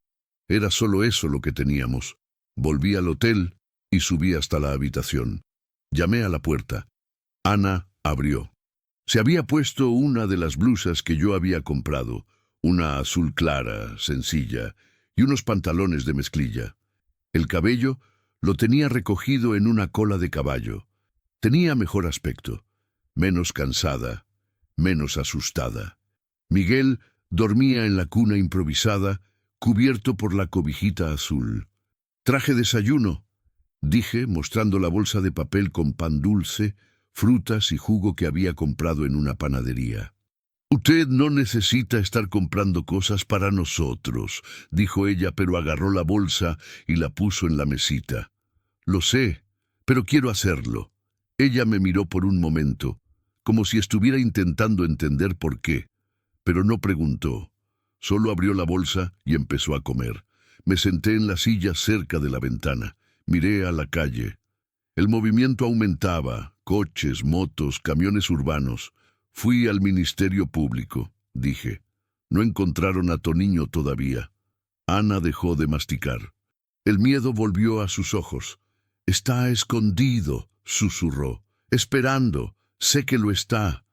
Speaker 1: Era solo eso lo que teníamos. Volví al hotel y subí hasta la habitación. Llamé a la puerta. Ana abrió. Se había puesto una de las blusas que yo había comprado, una azul clara, sencilla, y unos pantalones de mezclilla. El cabello lo tenía recogido en una cola de caballo. Tenía mejor aspecto, menos cansada, menos asustada. Miguel dormía en la cuna improvisada, cubierto por la cobijita azul. «Traje desayuno», dije, mostrando la bolsa de papel con pan dulce, frutas y jugo que había comprado en una panadería. «Usted no necesita estar comprando cosas para nosotros», dijo ella, pero agarró la bolsa y la puso en la mesita. «Lo sé, pero quiero hacerlo». Ella me miró por un momento, como si estuviera intentando entender por qué, pero no preguntó. Solo abrió la bolsa y empezó a comer. Me senté en la silla cerca de la ventana. Miré a la calle. El movimiento aumentaba, coches, motos, camiones urbanos. Fui al Ministerio Público, dije. No encontraron a Toniño todavía. Ana dejó de masticar. El miedo volvió a sus ojos. «Está escondido», susurró. «Esperando. Sé que lo está.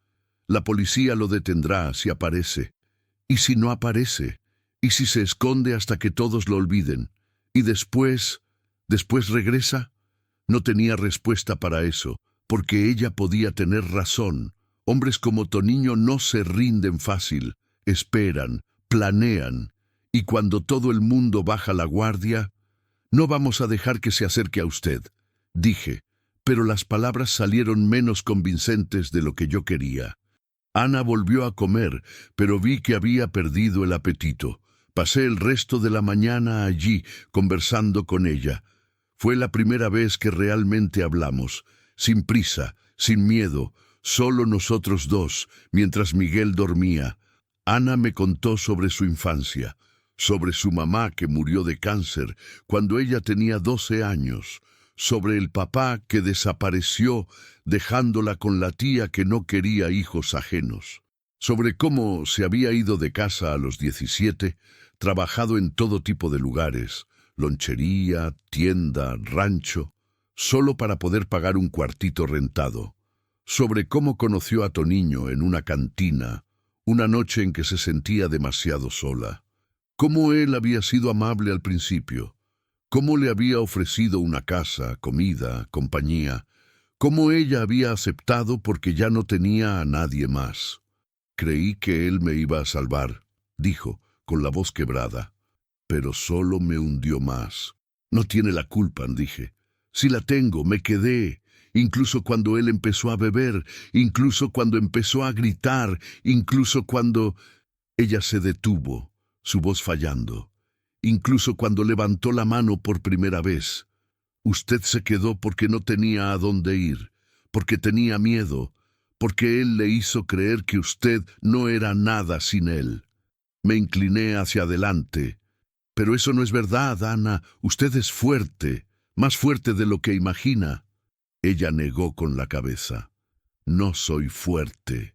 Speaker 1: La policía lo detendrá si aparece. ¿Y si no aparece? ¿Y si se esconde hasta que todos lo olviden? ¿Y después regresa?» No tenía respuesta para eso, porque ella podía tener razón. Hombres como Toniño no se rinden fácil, esperan, planean, y cuando todo el mundo baja la guardia, «No vamos a dejar que se acerque a usted», dije, pero las palabras salieron menos convincentes de lo que yo quería. Ana volvió a comer, pero vi que había perdido el apetito. Pasé el resto de la mañana allí, conversando con ella. Fue la primera vez que realmente hablamos, sin prisa, sin miedo, solo nosotros dos, mientras Miguel dormía. Ana me contó sobre su infancia, sobre su mamá que murió de cáncer cuando ella tenía 12 años, sobre el papá que desapareció dejándola con la tía que no quería hijos ajenos, sobre cómo se había ido de casa a los 17, trabajado en todo tipo de lugares, lonchería, tienda, rancho, solo para poder pagar un cuartito rentado, sobre cómo conoció a Toniño en una cantina, una noche en que se sentía demasiado sola, cómo él había sido amable al principio, cómo le había ofrecido una casa, comida, compañía, cómo ella había aceptado porque ya no tenía a nadie más. «Creí que él me iba a salvar», dijo, con la voz quebrada, «pero solo me hundió más». «No tiene la culpa», dije. «Sí la tengo, me quedé, incluso cuando él empezó a beber, incluso cuando empezó a gritar, incluso cuando...» Ella se detuvo, su voz fallando. «Incluso cuando levantó la mano por primera vez. Usted se quedó porque no tenía a dónde ir, porque tenía miedo, porque él le hizo creer que usted no era nada sin él». Me incliné hacia adelante. «Pero eso no es verdad, Ana. Usted es fuerte, más fuerte de lo que imagina». Ella negó con la cabeza. «No soy fuerte.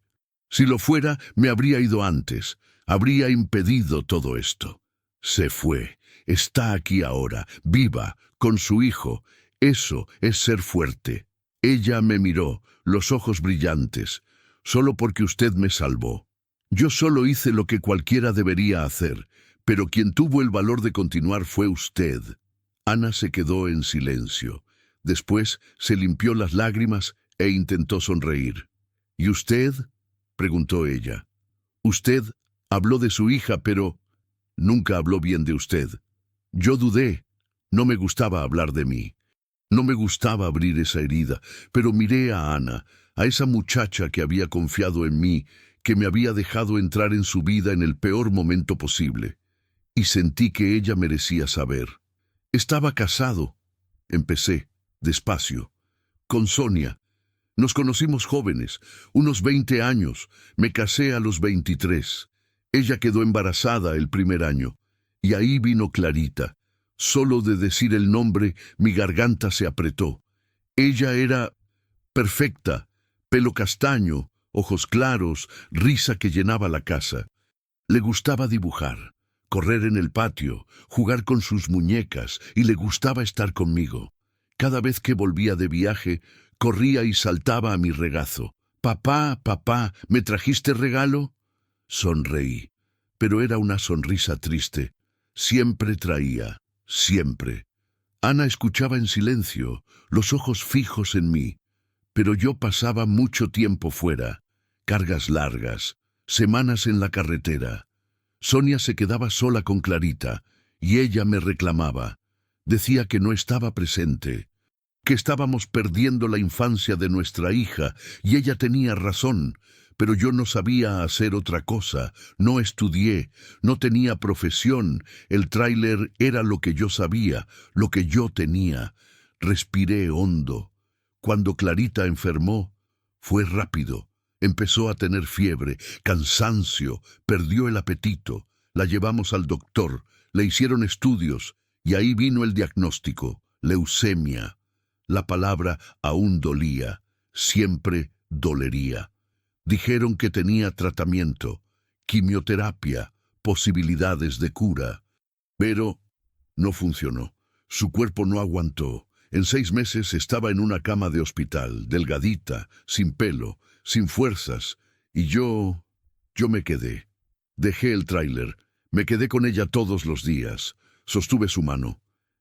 Speaker 1: Si lo fuera, me habría ido antes. Habría impedido todo esto». Se fue. Está aquí ahora, viva, con su hijo. Eso es ser fuerte. Ella me miró, los ojos brillantes. «Solo porque usted me salvó. Yo solo hice lo que cualquiera debería hacer, pero quien tuvo el valor de continuar fue usted». Ana se quedó en silencio. Después se limpió las lágrimas e intentó sonreír. «¿Y usted?», preguntó ella. «Usted habló de su hija, pero nunca habló bien de usted». Yo dudé. No me gustaba hablar de mí. No me gustaba abrir esa herida, pero miré a Ana, a esa muchacha que había confiado en mí, que me había dejado entrar en su vida en el peor momento posible, y sentí que ella merecía saber. «Estaba casado», empecé, despacio, «con Sonia. Nos conocimos jóvenes, unos 20 años. Me casé a los 23. Ella quedó embarazada el primer año. Y ahí vino Clarita. Solo de decir el nombre, mi garganta se apretó. Ella era perfecta, pelo castaño, ojos claros, risa que llenaba la casa. Le gustaba dibujar, correr en el patio, jugar con sus muñecas y le gustaba estar conmigo. Cada vez que volvía de viaje, corría y saltaba a mi regazo. «Papá, papá, ¿me trajiste regalo?» Sonreí, pero era una sonrisa triste. Siempre traía, siempre. Ana escuchaba en silencio, los ojos fijos en mí, pero yo pasaba mucho tiempo fuera, cargas largas, semanas en la carretera. Sonia se quedaba sola con Clarita, y ella me reclamaba. Decía que no estaba presente, que estábamos perdiendo la infancia de nuestra hija, y ella tenía razón, pero yo no sabía hacer otra cosa, no estudié, no tenía profesión, el tráiler era lo que yo sabía, lo que yo tenía. Respiré hondo. Cuando Clarita enfermó, fue rápido. Empezó a tener fiebre, cansancio, perdió el apetito. La llevamos al doctor, le hicieron estudios, y ahí vino el diagnóstico, leucemia. La palabra aún dolía, siempre dolería. Dijeron que tenía tratamiento, quimioterapia, posibilidades de cura. Pero no funcionó. Su cuerpo no aguantó. En 6 meses estaba en una cama de hospital, delgadita, sin pelo, sin fuerzas, y yo me quedé. Dejé el tráiler, me quedé con ella todos los días, sostuve su mano,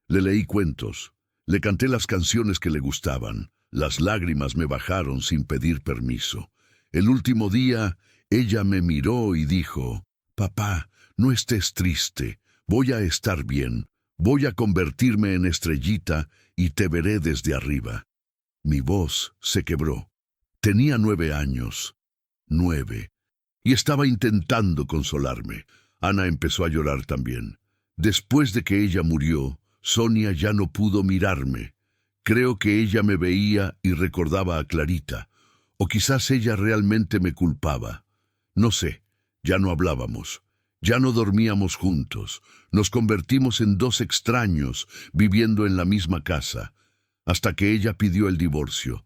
Speaker 1: le leí cuentos, le canté las canciones que le gustaban, las lágrimas me bajaron sin pedir permiso. El último día, ella me miró y dijo, «Papá, no estés triste, voy a estar bien, voy a convertirme en estrellita y te veré desde arriba». Mi voz se quebró. Tenía 9 años. 9. Y estaba intentando consolarme. Ana empezó a llorar también. Después de que ella murió, Sonia ya no pudo mirarme. Creo que ella me veía y recordaba a Clarita. O quizás ella realmente me culpaba. No sé, ya no hablábamos. Ya no dormíamos juntos. Nos convertimos en 2 extraños, viviendo en la misma casa, hasta que ella pidió el divorcio.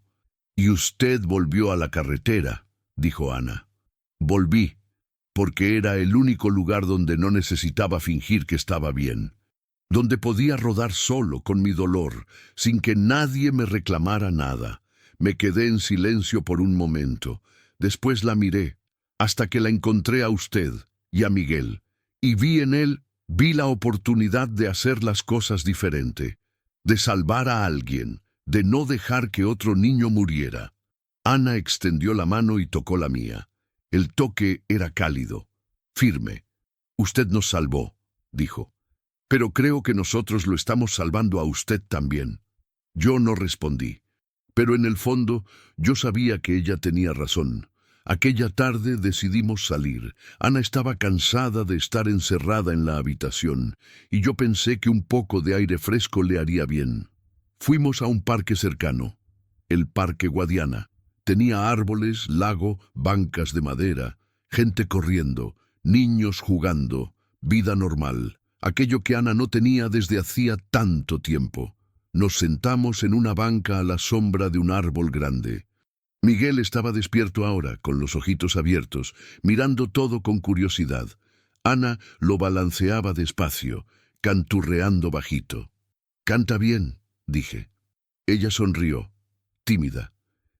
Speaker 1: «Y usted volvió a la carretera», dijo Ana. Volví, porque era el único lugar donde no necesitaba fingir que estaba bien, donde podía rodar solo con mi dolor, sin que nadie me reclamara nada. Me quedé en silencio por un momento. Después la miré, hasta que la encontré a usted y a Miguel, y vi la oportunidad de hacer las cosas diferente, de salvar a alguien, de no dejar que otro niño muriera. Ana extendió la mano y tocó la mía. El toque era cálido, firme. «Usted nos salvó», dijo. «Pero creo que nosotros lo estamos salvando a usted también». Yo no respondí, pero en el fondo yo sabía que ella tenía razón. Aquella tarde decidimos salir. Ana estaba cansada de estar encerrada en la habitación, y yo pensé que un poco de aire fresco le haría bien. Fuimos a un parque cercano, el Parque Guadiana. Tenía árboles, lago, bancas de madera, gente corriendo, niños jugando, vida normal, aquello que Ana no tenía desde hacía tanto tiempo. Nos sentamos en una banca a la sombra de un árbol grande. Miguel estaba despierto ahora, con los ojitos abiertos, mirando todo con curiosidad. Ana lo balanceaba despacio, canturreando bajito. «Canta bien», dije. Ella sonrió, tímida.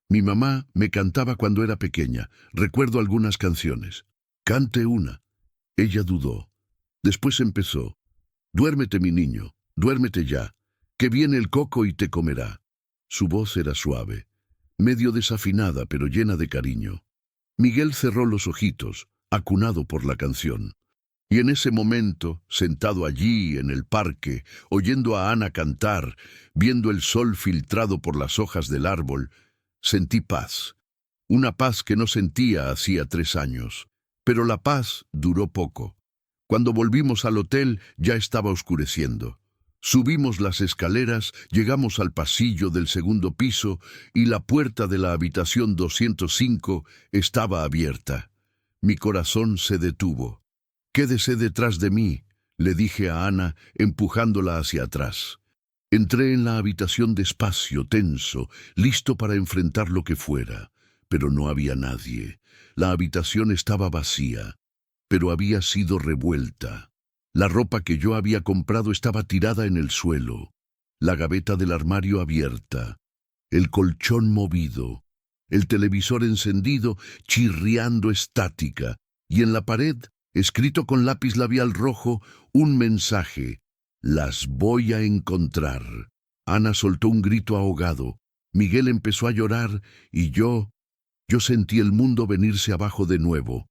Speaker 1: «Mi mamá me cantaba cuando era pequeña. Recuerdo algunas canciones». «Cante una». Ella dudó. Después empezó. «Duérmete, mi niño, duérmete ya, que viene el coco y te comerá». Su voz era suave, medio desafinada pero llena de cariño. Miguel cerró los ojitos, acunado por la canción. Y en ese momento, sentado allí en el parque, oyendo a Ana cantar, viendo el sol filtrado por las hojas del árbol, sentí paz. Una paz que no sentía hacía 3 años. Pero la paz duró poco. Cuando volvimos al hotel ya estaba oscureciendo. Subimos las escaleras, llegamos al pasillo del 2.º piso y la puerta de la habitación 205 estaba abierta. Mi corazón se detuvo. «Quédese detrás de mí», le dije a Ana, empujándola hacia atrás. Entré en la habitación despacio, tenso, listo para enfrentar lo que fuera, pero no había nadie. La habitación estaba vacía, pero había sido revuelta. La ropa que yo había comprado estaba tirada en el suelo, la gaveta del armario abierta, el colchón movido, el televisor encendido, chirriando estática, y en la pared, escrito con lápiz labial rojo, un mensaje: «Las voy a encontrar». Ana soltó un grito ahogado. Miguel empezó a llorar y yo sentí el mundo venirse abajo de nuevo.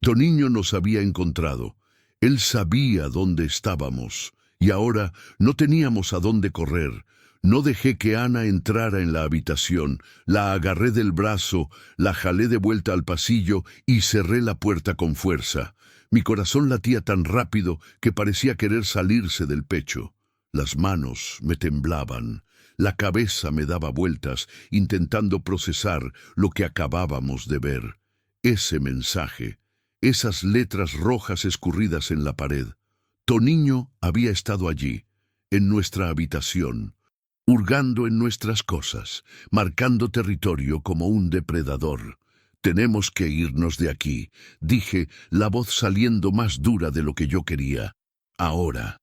Speaker 1: Toniño nos había encontrado. Él sabía dónde estábamos y ahora no teníamos a dónde correr. No dejé que Ana entrara en la habitación. La agarré del brazo, la jalé de vuelta al pasillo y cerré la puerta con fuerza. Mi corazón latía tan rápido que parecía querer salirse del pecho. Las manos me temblaban. La cabeza me daba vueltas, intentando procesar lo que acabábamos de ver. Ese mensaje, esas letras rojas escurridas en la pared. Toniño había estado allí, en nuestra habitación, hurgando en nuestras cosas, marcando territorio como un depredador. «Tenemos que irnos de aquí», dije, la voz saliendo más dura de lo que yo quería. Ahora.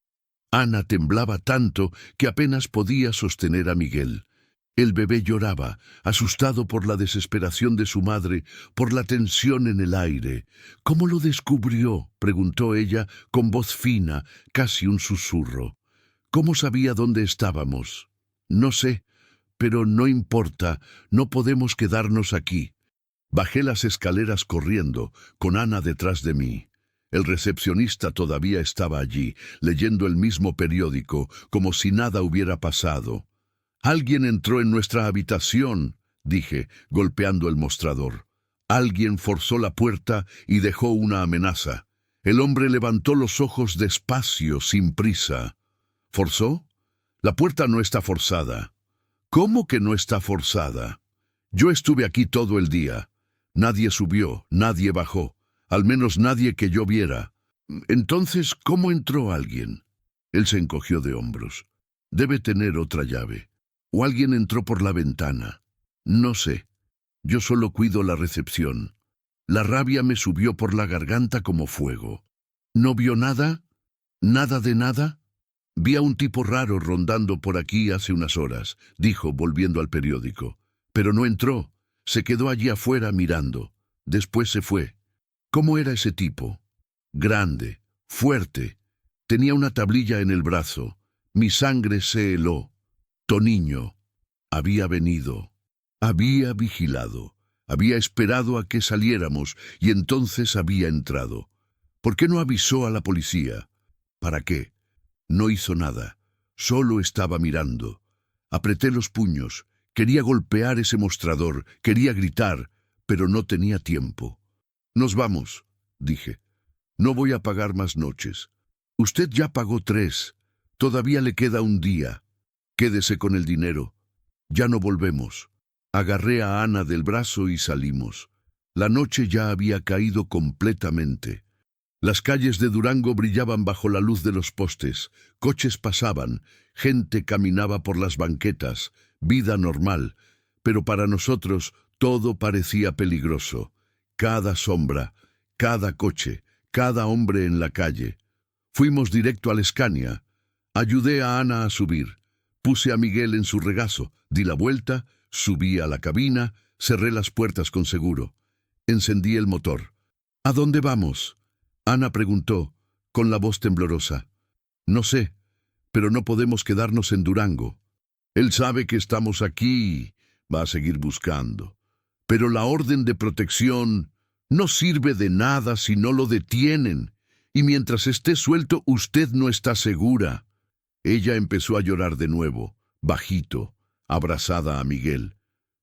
Speaker 1: Ana temblaba tanto que apenas podía sostener a Miguel. El bebé lloraba, asustado por la desesperación de su madre, por la tensión en el aire. «¿Cómo lo descubrió?», preguntó ella con voz fina, casi un susurro. «¿Cómo sabía dónde estábamos?». «No sé, pero no importa, no podemos quedarnos aquí». Bajé las escaleras corriendo, con Ana detrás de mí. El recepcionista todavía estaba allí, leyendo el mismo periódico, como si nada hubiera pasado. «Alguien entró en nuestra habitación», dije, golpeando el mostrador. Alguien forzó la puerta y dejó una amenaza. El hombre levantó los ojos despacio, sin prisa. «¿Forzó? La puerta no está forzada». «¿Cómo que no está forzada? Yo estuve aquí todo el día. Nadie subió, nadie bajó, al menos nadie que yo viera. Entonces, ¿cómo entró alguien?». Él se encogió de hombros. «Debe tener otra llave. O alguien entró por la ventana. No sé. Yo solo cuido la recepción». La rabia me subió por la garganta como fuego. «¿No vio nada? ¿Nada de nada?». «Vi a un tipo raro rondando por aquí hace unas horas», dijo, volviendo al periódico. «Pero no entró. Se quedó allí afuera mirando. Después se fue». «¿Cómo era ese tipo?». «Grande, fuerte. Tenía una tablilla en el brazo. Mi sangre se heló. Toniño. Había venido. Había vigilado. Había esperado a que saliéramos y entonces había entrado. ¿Por qué no avisó a la policía?». «¿Para qué?». No hizo nada. Solo estaba mirando. Apreté los puños. Quería golpear ese mostrador, quería gritar, pero no tenía tiempo. «Nos vamos», dije. «No voy a pagar más noches. Usted ya pagó 3. Todavía le queda un día. Quédese con el dinero. Ya no volvemos». Agarré a Ana del brazo y salimos. La noche ya había caído completamente. Las calles de Durango brillaban bajo la luz de los postes. Coches pasaban, gente caminaba por las banquetas, vida normal, pero para nosotros todo parecía peligroso. Cada sombra, cada coche, cada hombre en la calle. Fuimos directo al Scania. Ayudé a Ana a subir. Puse a Miguel en su regazo, di la vuelta, subí a la cabina, cerré las puertas con seguro. Encendí el motor. «¿A dónde vamos?». Ana preguntó, con la voz temblorosa. «No sé, pero no podemos quedarnos en Durango. Él sabe que estamos aquí, va a seguir buscando. Pero la orden de protección no sirve de nada si no lo detienen, y mientras esté suelto usted no está segura». Ella empezó a llorar de nuevo, bajito, abrazada a Miguel.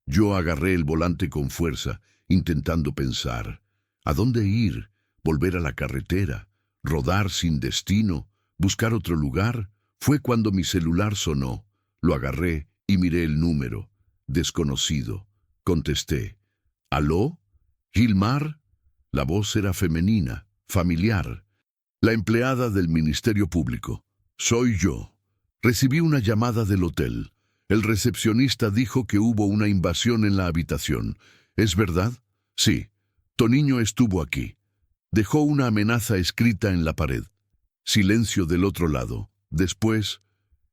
Speaker 1: Yo agarré el volante con fuerza, intentando pensar. ¿A dónde ir? ¿Volver a la carretera? ¿Rodar sin destino? ¿Buscar otro lugar? Fue cuando mi celular sonó. Lo agarré y miré el número. Desconocido. Contesté. «¿Aló? ¿Gilmar?». La voz era femenina, familiar. «La empleada del Ministerio Público. Soy yo». Recibí una llamada del hotel. El recepcionista dijo que hubo una invasión en la habitación. ¿Es verdad? Sí. Toniño estuvo aquí. Dejó una amenaza escrita en la pared. Silencio del otro lado. Después,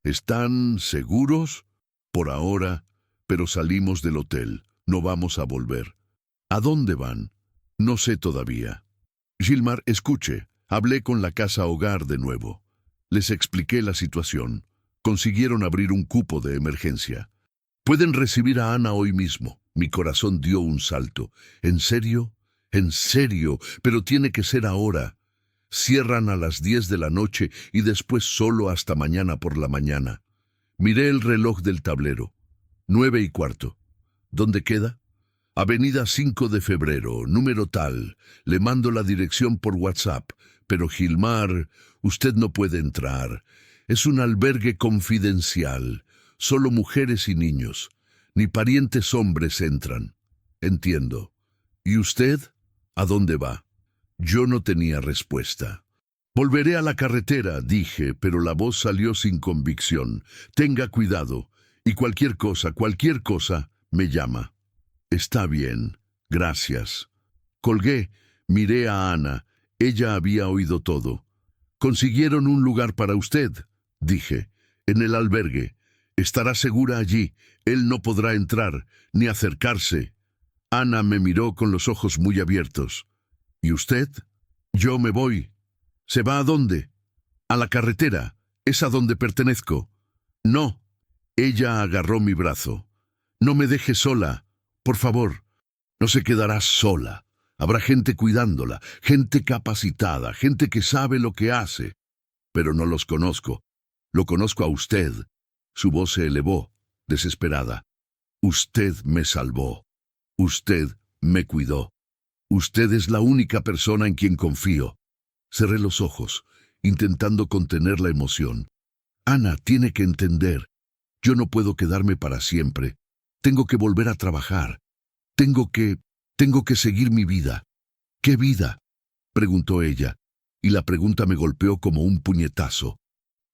Speaker 1: ¿están seguros? Por ahora, pero salimos del hotel. No vamos a volver. ¿A dónde van? No sé todavía. Gilmar, escuche. Hablé con la casa hogar de nuevo. Les expliqué la situación. Consiguieron abrir un cupo de emergencia. Pueden recibir a Ana hoy mismo. Mi corazón dio un salto. ¿En serio? ¿En serio? Pero tiene que ser ahora. Cierran a las 10 de la noche y después solo hasta mañana por la mañana. Miré el reloj del tablero. 9:15. ¿Dónde queda? Avenida 5 de Febrero, número tal. Le mando la dirección por WhatsApp. Pero Gilmar, usted no puede entrar. Es un albergue confidencial. Solo mujeres y niños. Ni parientes hombres entran. Entiendo. ¿Y usted? ¿A dónde va? Yo no tenía respuesta. Volveré a la carretera, dije, pero la voz salió sin convicción. Tenga cuidado. Y cualquier cosa, me llama. Está bien. Gracias. Colgué. Miré a Ana. Ella había oído todo. Consiguieron un lugar para usted, dije, en el albergue. Estará segura allí. Él no podrá entrar, ni acercarse. Ana me miró con los ojos muy abiertos. ¿Y usted? Yo me voy. ¿Se va a dónde? A la carretera. Es a donde pertenezco. No. Ella agarró mi brazo. No me deje sola. Por favor. No se quedará sola. Habrá gente cuidándola, gente capacitada, gente que sabe lo que hace. Pero no los conozco. Lo conozco a usted. Su voz se elevó, desesperada. Usted me salvó. Usted me cuidó. Usted es la única persona en quien confío. Cerré los ojos, intentando contener la emoción. Ana tiene que entender. Yo no puedo quedarme para siempre. Tengo que volver a trabajar. Tengo que seguir mi vida. ¿Qué vida? Preguntó ella, y la pregunta me golpeó como un puñetazo.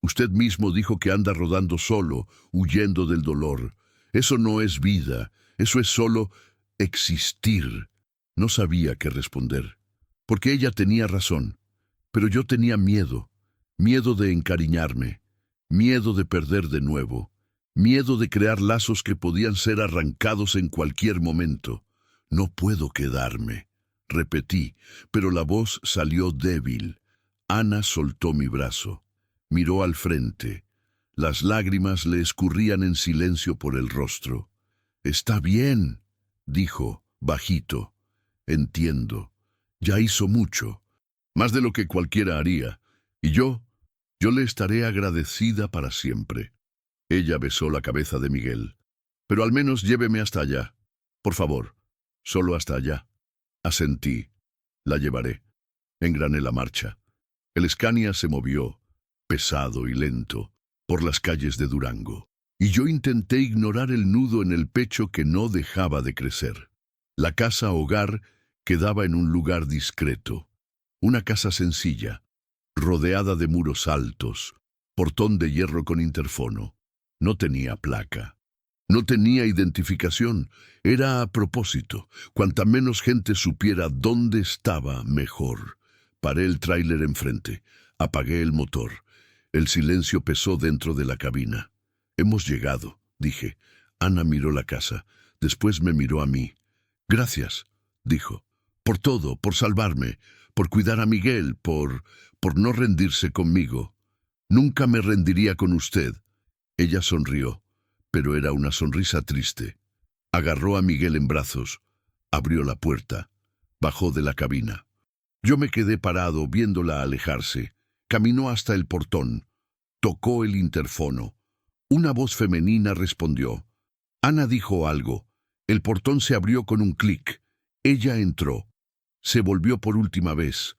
Speaker 1: Usted mismo dijo que anda rodando solo, huyendo del dolor. Eso no es vida, eso es solo existir. No sabía qué responder, porque ella tenía razón, pero yo tenía miedo, miedo de encariñarme, miedo de perder de nuevo, miedo de crear lazos que podían ser arrancados en cualquier momento. No puedo quedarme, repetí, pero la voz salió débil. Ana soltó mi brazo, miró al frente. Las lágrimas le escurrían en silencio por el rostro. Está bien, dijo, bajito. Entiendo. Ya hizo mucho, más de lo que cualquiera haría, y yo le estaré agradecida para siempre. Ella besó la cabeza de Miguel. Pero al menos lléveme hasta allá. Por favor, solo hasta allá. Asentí. La llevaré. Engrané la marcha. El Scania se movió, pesado y lento, por las calles de Durango, y yo intenté ignorar el nudo en el pecho que no dejaba de crecer. La casa hogar quedaba en un lugar discreto, una casa sencilla, rodeada de muros altos, portón de hierro con interfono. No tenía placa. No tenía identificación. Era a propósito. Cuanta menos gente supiera dónde estaba, mejor. Paré el tráiler enfrente. Apagué el motor. El silencio pesó dentro de la cabina. Hemos llegado, dije. Ana miró la casa. Después me miró a mí. Gracias, dijo. Por todo, por salvarme, por cuidar a Miguel, por no rendirse conmigo. Nunca me rendiría con usted. Ella sonrió, pero era una sonrisa triste. Agarró a Miguel en brazos, abrió la puerta, bajó de la cabina. Yo me quedé parado viéndola alejarse. Caminó hasta el portón, tocó el interfono. Una voz femenina respondió. Ana dijo algo. El portón se abrió con un clic. Ella entró. Se volvió por última vez.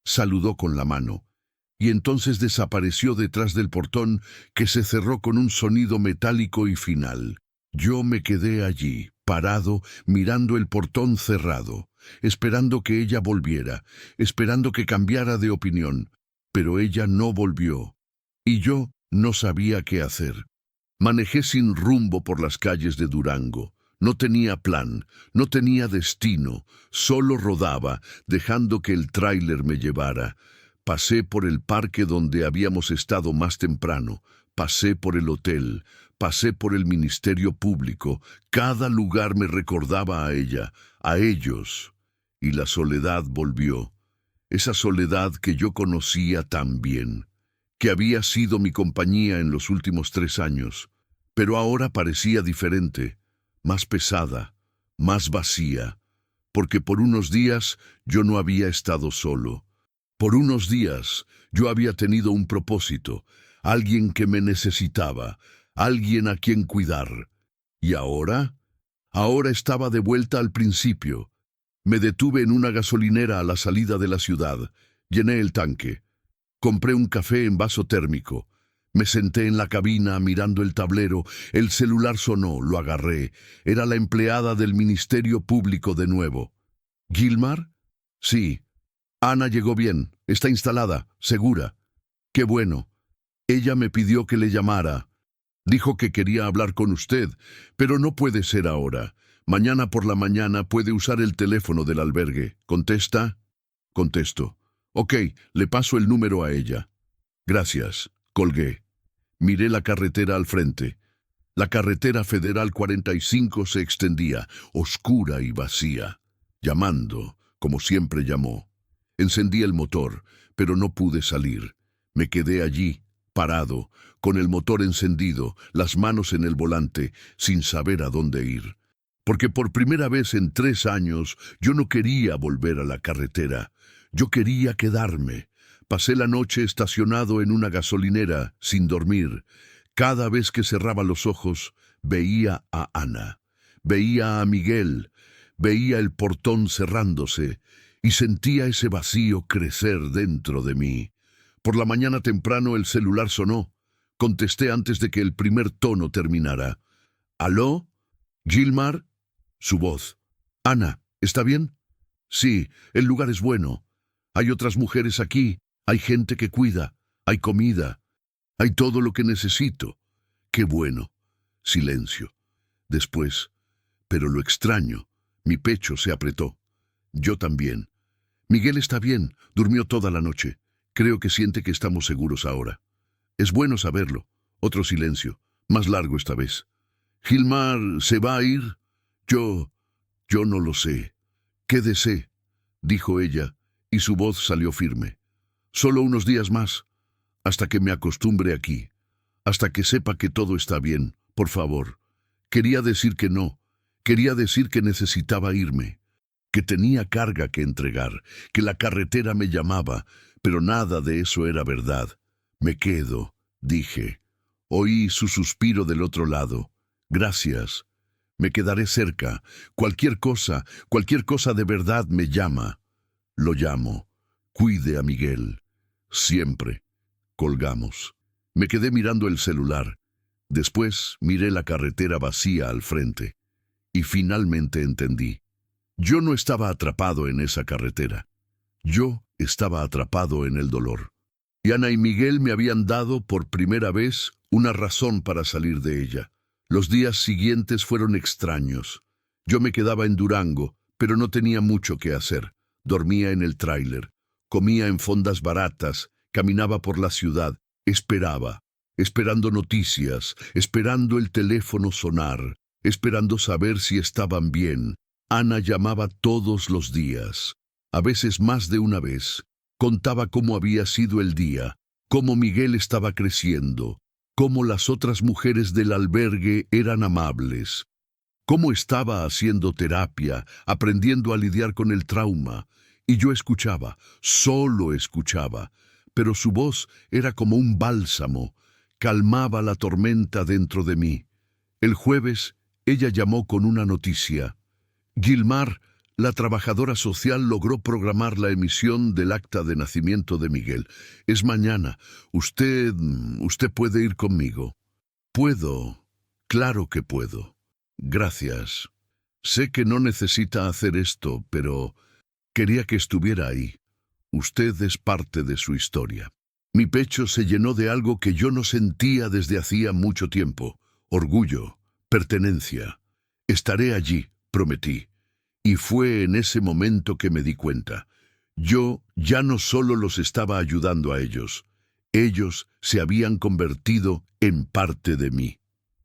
Speaker 1: Saludó con la mano. Y entonces desapareció detrás del portón, que se cerró con un sonido metálico y final. Yo me quedé allí, parado, mirando el portón cerrado, esperando que ella volviera, esperando que cambiara de opinión. Pero ella no volvió. Y yo No sabía qué hacer. Manejé sin rumbo por las calles de Durango. No tenía plan, no tenía destino, solo rodaba, dejando que el tráiler me llevara. Pasé por el parque donde habíamos estado más temprano, pasé por el hotel, pasé por el Ministerio Público. Cada lugar me recordaba a ella, a ellos. Y la soledad volvió, esa soledad que yo conocía tan bien, que había sido mi compañía en los últimos 3 años, pero ahora parecía diferente, más pesada, más vacía, porque por unos días yo no había estado solo. Por unos días yo había tenido un propósito, alguien que me necesitaba, alguien a quien cuidar. ¿Y ahora? Ahora estaba de vuelta al principio. Me detuve en una gasolinera a la salida de la ciudad, llené el tanque, compré un café en vaso térmico, me senté en la cabina mirando el tablero, el celular sonó, lo agarré, era la empleada del Ministerio Público de nuevo. ¿Gilmar? Sí. Ana llegó bien, está instalada, segura. Qué bueno. Ella me pidió que le llamara. Dijo que quería hablar con usted, pero no puede ser ahora. Mañana por la mañana puede usar el teléfono del albergue. ¿Contesta? Contesto. Ok, le paso el número a ella. Gracias. Colgué. Miré la carretera al frente. La carretera Federal 45 se extendía, oscura y vacía, llamando, como siempre llamó. Encendí el motor, pero no pude salir. Me quedé allí, parado, con el motor encendido, las manos en el volante, sin saber a dónde ir. Porque por primera vez en 3 años yo no quería volver a la carretera. Yo quería quedarme. Pasé la noche estacionado en una gasolinera, sin dormir. Cada vez que cerraba los ojos, veía a Ana, veía a Miguel, veía el portón cerrándose y sentía ese vacío crecer dentro de mí. Por la mañana temprano el celular sonó. Contesté antes de que el primer tono terminara. ¿Aló? ¿Gilmar? Su voz. Ana, ¿está bien? Sí, el lugar es bueno. Hay otras mujeres aquí, hay gente que cuida, hay comida, hay todo lo que necesito. Qué bueno. Silencio. Después, pero lo extraño, mi pecho se apretó. Yo también. Miguel está bien, durmió toda la noche. Creo que siente que estamos seguros ahora. Es bueno saberlo. Otro silencio, más largo esta vez. ¿Gilmar se va a ir? Yo no lo sé. Quédese, dijo ella, y su voz salió firme. Solo unos días más, hasta que me acostumbre aquí, hasta que sepa que todo está bien, por favor. Quería decir que no, quería decir que necesitaba irme, que tenía carga que entregar, que la carretera me llamaba, pero nada de eso era verdad. Me quedo, dije. Oí su suspiro del otro lado. Gracias. Me quedaré cerca. Cualquier cosa de verdad me llama. Lo llamo. Cuide a Miguel. Siempre. Colgamos. Me quedé mirando el celular. Después miré la carretera vacía al frente. Y finalmente entendí. Yo no estaba atrapado en esa carretera. Yo estaba atrapado en el dolor. Y Ana y Miguel me habían dado por primera vez una razón para salir de ella. Los días siguientes fueron extraños. Yo me quedaba en Durango, pero no tenía mucho que hacer. Dormía en el tráiler, comía en fondas baratas, caminaba por la ciudad, esperaba, esperando noticias, esperando el teléfono sonar, esperando saber si estaban bien. Ana llamaba todos los días, a veces más de una vez. Contaba cómo había sido el día, cómo Miguel estaba creciendo, cómo las otras mujeres del albergue eran amables, cómo estaba haciendo terapia, aprendiendo a lidiar con el trauma. Y yo escuchaba, solo escuchaba, pero su voz era como un bálsamo, calmaba la tormenta dentro de mí. El jueves, ella llamó con una noticia. Gilmar, la trabajadora social, logró programar la emisión del acta de nacimiento de Miguel. Es mañana. Usted puede ir conmigo. Puedo. Claro que puedo. Gracias. Sé que no necesita hacer esto, pero quería que estuviera ahí. Usted es parte de su historia. Mi pecho se llenó de algo que yo no sentía desde hacía mucho tiempo: orgullo, pertenencia. Estaré allí, prometí. Y fue en ese momento que me di cuenta. Yo ya no solo los estaba ayudando a ellos se habían convertido en parte de mí.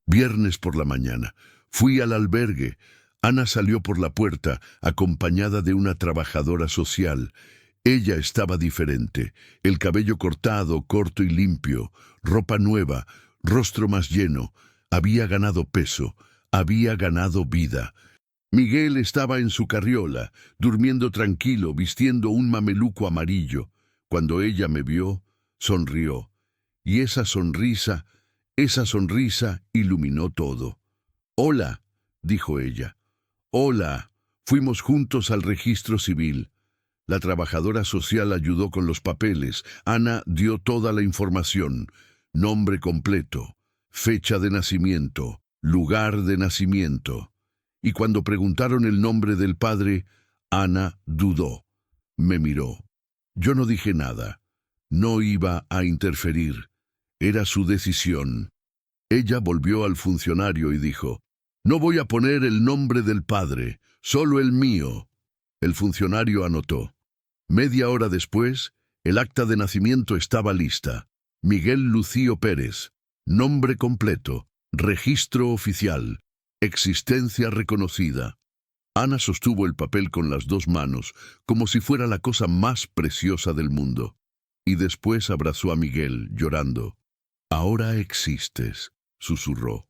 Speaker 1: Viernes por la mañana, fui al albergue. Ana salió por la puerta, acompañada de una trabajadora social. Ella estaba diferente: el cabello cortado, corto y limpio, ropa nueva, rostro más lleno. Había ganado peso, había ganado vida. Miguel estaba en su carriola, durmiendo tranquilo, vistiendo un mameluco amarillo. Cuando ella me vio, sonrió. Y esa sonrisa iluminó todo. «Hola», dijo ella. «Hola». Fuimos juntos al registro civil. La trabajadora social ayudó con los papeles. Ana dio toda la información: nombre completo, fecha de nacimiento, lugar de nacimiento. Y cuando preguntaron el nombre del padre, Ana dudó. Me miró. Yo no dije nada. No iba a interferir. Era su decisión. Ella volvió al funcionario y dijo: «No voy a poner el nombre del padre, solo el mío». El funcionario anotó. Media hora después, el acta de nacimiento estaba lista. Miguel Lucío Pérez. Nombre completo. Registro oficial. Existencia reconocida. Ana sostuvo el papel con las dos manos, como si fuera la cosa más preciosa del mundo. Y después abrazó a Miguel, llorando. «Ahora existes», susurró.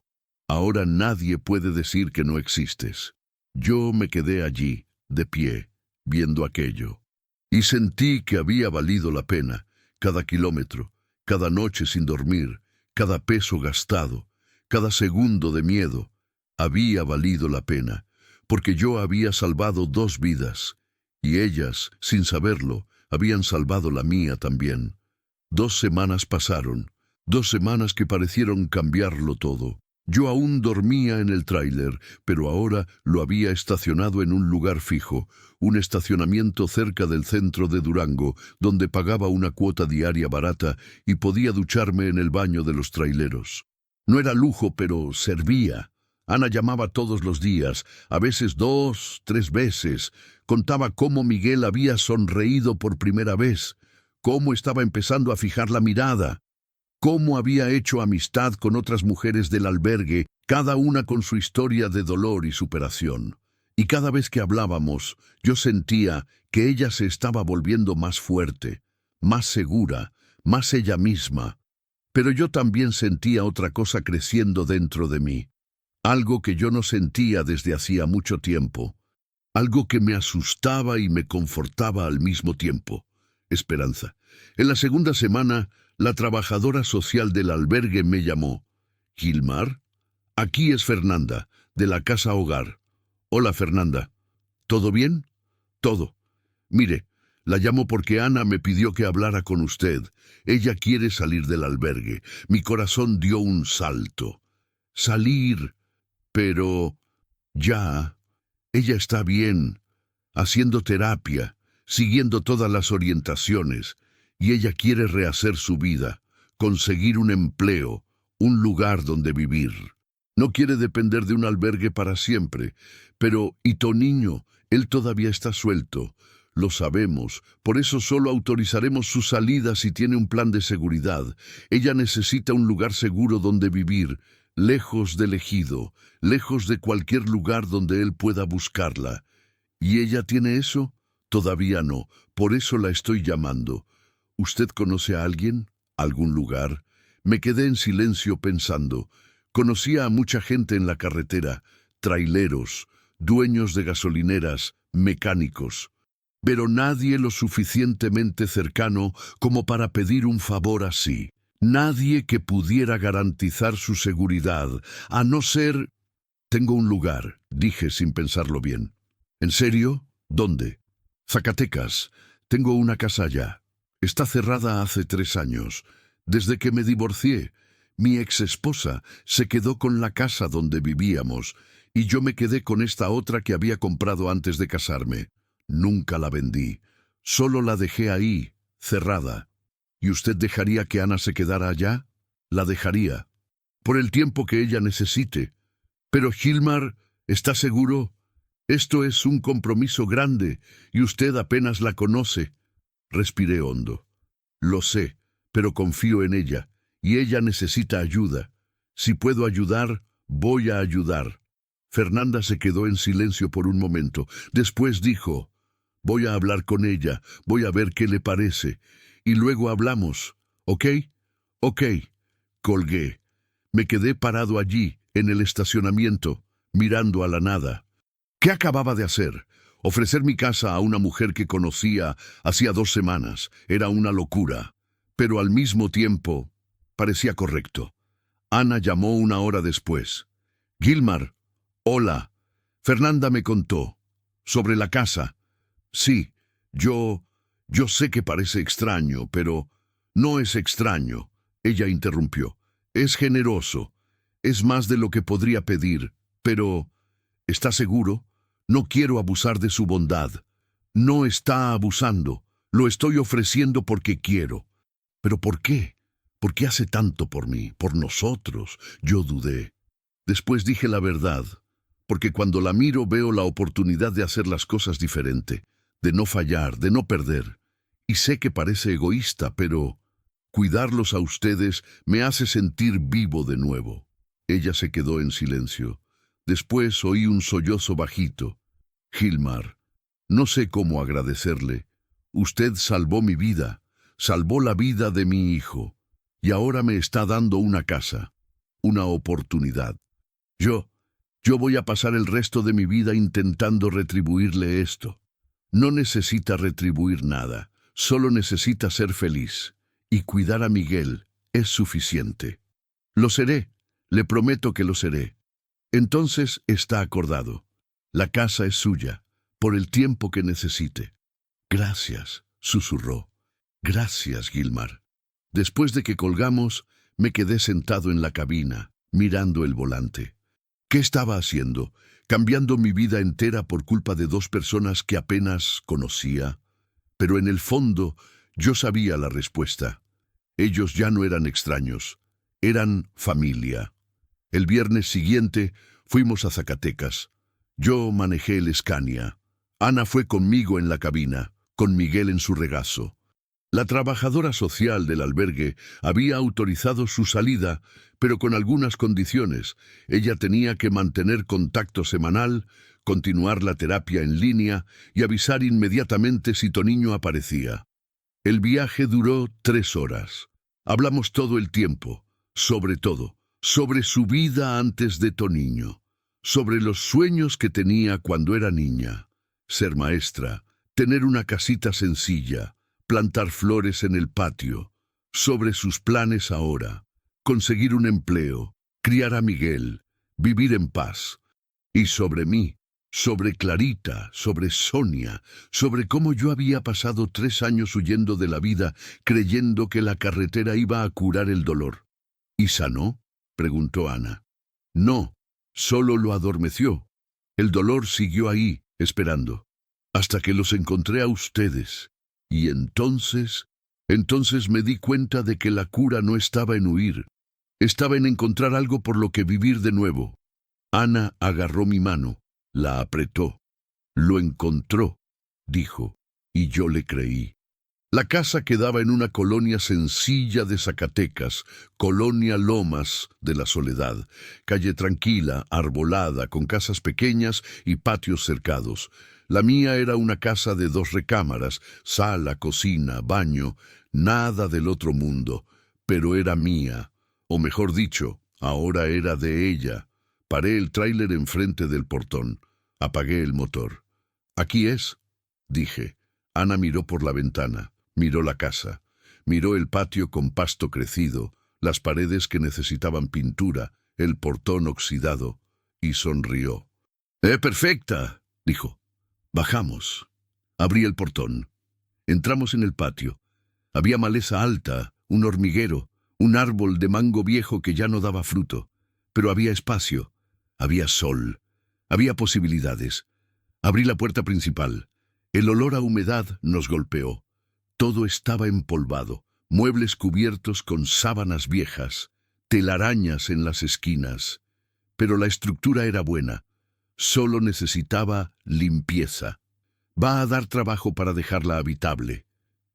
Speaker 1: «Ahora nadie puede decir que no existes». Yo me quedé allí, de pie, viendo aquello. Y sentí que había valido la pena: cada kilómetro, cada noche sin dormir, cada peso gastado, cada segundo de miedo. Había valido la pena, porque yo había salvado 2 vidas, y ellas, sin saberlo, habían salvado la mía también. 2 semanas pasaron, 2 semanas que parecieron cambiarlo todo. Yo aún dormía en el tráiler, pero ahora lo había estacionado en un lugar fijo, un estacionamiento cerca del centro de Durango, donde pagaba una cuota diaria barata y podía ducharme en el baño de los traileros. No era lujo, pero servía. Ana llamaba todos los días, a veces 2, 3 veces. Contaba cómo Miguel había sonreído por primera vez, cómo estaba empezando a fijar la mirada, cómo había hecho amistad con otras mujeres del albergue, cada una con su historia de dolor y superación. Y cada vez que hablábamos, yo sentía que ella se estaba volviendo más fuerte, más segura, más ella misma. Pero yo también sentía otra cosa creciendo dentro de mí, algo que yo no sentía desde hacía mucho tiempo, algo que me asustaba y me confortaba al mismo tiempo: esperanza. En la segunda semana, la trabajadora social del albergue me llamó. «Gilmar, aquí es Fernanda, de la casa hogar». «Hola, Fernanda. ¿Todo bien?» «Todo. Mire, la llamo porque Ana me pidió que hablara con usted. Ella quiere salir del albergue». Mi corazón dio un salto. «Salir. Pero ya. Ella está bien, haciendo terapia, siguiendo todas las orientaciones, y ella quiere rehacer su vida, conseguir un empleo, un lugar donde vivir. No quiere depender de un albergue para siempre. Pero, ¿y tu niño? Él todavía está suelto. Lo sabemos, por eso solo autorizaremos su salida si tiene un plan de seguridad. Ella necesita un lugar seguro donde vivir, lejos del ejido, lejos de cualquier lugar donde él pueda buscarla. ¿Y ella tiene eso? Todavía no, por eso la estoy llamando. ¿Usted conoce a alguien? ¿Algún lugar?» Me quedé en silencio pensando. Conocía a mucha gente en la carretera: traileros, dueños de gasolineras, mecánicos. Pero nadie lo suficientemente cercano como para pedir un favor así. Nadie que pudiera garantizar su seguridad, a no ser... «Tengo un lugar», dije sin pensarlo bien. «¿En serio? ¿Dónde?» «Zacatecas. Tengo una casa allá. Está cerrada hace 3 años. Desde que me divorcié, mi exesposa se quedó con la casa donde vivíamos y yo me quedé con esta otra que había comprado antes de casarme. Nunca la vendí. Solo la dejé ahí, cerrada». ¿Y usted dejaría que Ana se quedara allá? La dejaría, por el tiempo que ella necesite. Pero Gilmar, ¿está seguro? Esto es un compromiso grande, y usted apenas la conoce. Respiré hondo. Lo sé, pero confío en ella, y ella necesita ayuda. Si puedo ayudar, voy a ayudar. Fernanda se quedó en silencio por un momento. Después dijo, voy a hablar con ella, voy a ver qué le parece, y luego hablamos, ¿ok? Ok. Colgué. Me quedé parado allí, en el estacionamiento, mirando a la nada. ¿Qué acababa de hacer? Ofrecer mi casa a una mujer que conocía hacía 2 semanas. Era una locura. Pero al mismo tiempo, parecía correcto. Ana llamó 1 hora después. Gilmar, hola. Fernanda me contó. Sobre la casa. Sí, yo sé que parece extraño, pero no es extraño. Ella interrumpió. Es generoso. Es más de lo que podría pedir. Pero, ¿está seguro? No quiero abusar de su bondad. No está abusando. Lo estoy ofreciendo porque quiero. ¿Pero por qué? ¿Por qué hace tanto por mí? Por nosotros. Yo dudé. Después dije la verdad. Porque cuando la miro veo la oportunidad de hacer las cosas diferente. De no fallar, de no perder. Y sé que parece egoísta, pero cuidarlos a ustedes me hace sentir vivo de nuevo. Ella se quedó en silencio. Después oí un sollozo bajito. Gilmar, no sé cómo agradecerle. Usted salvó mi vida, salvó la vida de mi hijo, y ahora me está dando una casa, una oportunidad. Yo voy a pasar el resto de mi vida intentando retribuirle esto. No necesita retribuir nada, solo necesita ser feliz, y cuidar a Miguel es suficiente. Lo seré, le prometo que lo seré. Entonces está acordado. La casa es suya, por el tiempo que necesite. Gracias, susurró. Gracias, Gilmar. Después de que colgamos, me quedé sentado en la cabina, mirando el volante. ¿Qué estaba haciendo? ¿Cambiando mi vida entera por culpa de 2 personas que apenas conocía? Pero en el fondo, yo sabía la respuesta. Ellos ya no eran extraños, eran familia. El viernes siguiente fuimos a Zacatecas. Yo manejé el Scania. Ana fue conmigo en la cabina, con Miguel en su regazo. La trabajadora social del albergue había autorizado su salida, pero con algunas condiciones. Ella tenía que mantener contacto semanal, continuar la terapia en línea y avisar inmediatamente si Toniño aparecía. El viaje duró 3 horas. Hablamos todo el tiempo, sobre todo, sobre su vida antes de Toniño, sobre los sueños que tenía cuando era niña, ser maestra, tener una casita sencilla, plantar flores en el patio, sobre sus planes ahora, conseguir un empleo, criar a Miguel, vivir en paz, y sobre mí, sobre Clarita, sobre Sonia, sobre cómo yo había pasado 3 años huyendo de la vida, creyendo que la carretera iba a curar el dolor. ¿Y sanó?, preguntó Ana. No, solo lo adormeció. El dolor siguió ahí, esperando, hasta que los encontré a ustedes. Y entonces me di cuenta de que la cura no estaba en huir, estaba en encontrar algo por lo que vivir de nuevo. Ana agarró mi mano, la apretó. Lo encontró, dijo, y yo le creí. La casa quedaba en una colonia sencilla de Zacatecas, Colonia Lomas de la Soledad, calle tranquila, arbolada, con casas pequeñas y patios cercados. La mía era una casa de 2 recámaras, sala, cocina, baño, nada del otro mundo, pero era mía, o mejor dicho, ahora era de ella. Paré el tráiler enfrente del portón, apagué el motor. «Aquí es», dije. Ana miró por la ventana. Miró la casa, miró el patio con pasto crecido, las paredes que necesitaban pintura, el portón oxidado, y sonrió. Perfecta», dijo. Bajamos. Abrí el portón. Entramos en el patio. Había maleza alta, un hormiguero, un árbol de mango viejo que ya no daba fruto. Pero había espacio, había sol, había posibilidades. Abrí la puerta principal. El olor a humedad nos golpeó. Todo estaba empolvado, muebles cubiertos con sábanas viejas, telarañas en las esquinas. Pero la estructura era buena, solo necesitaba limpieza. Va a dar trabajo para dejarla habitable,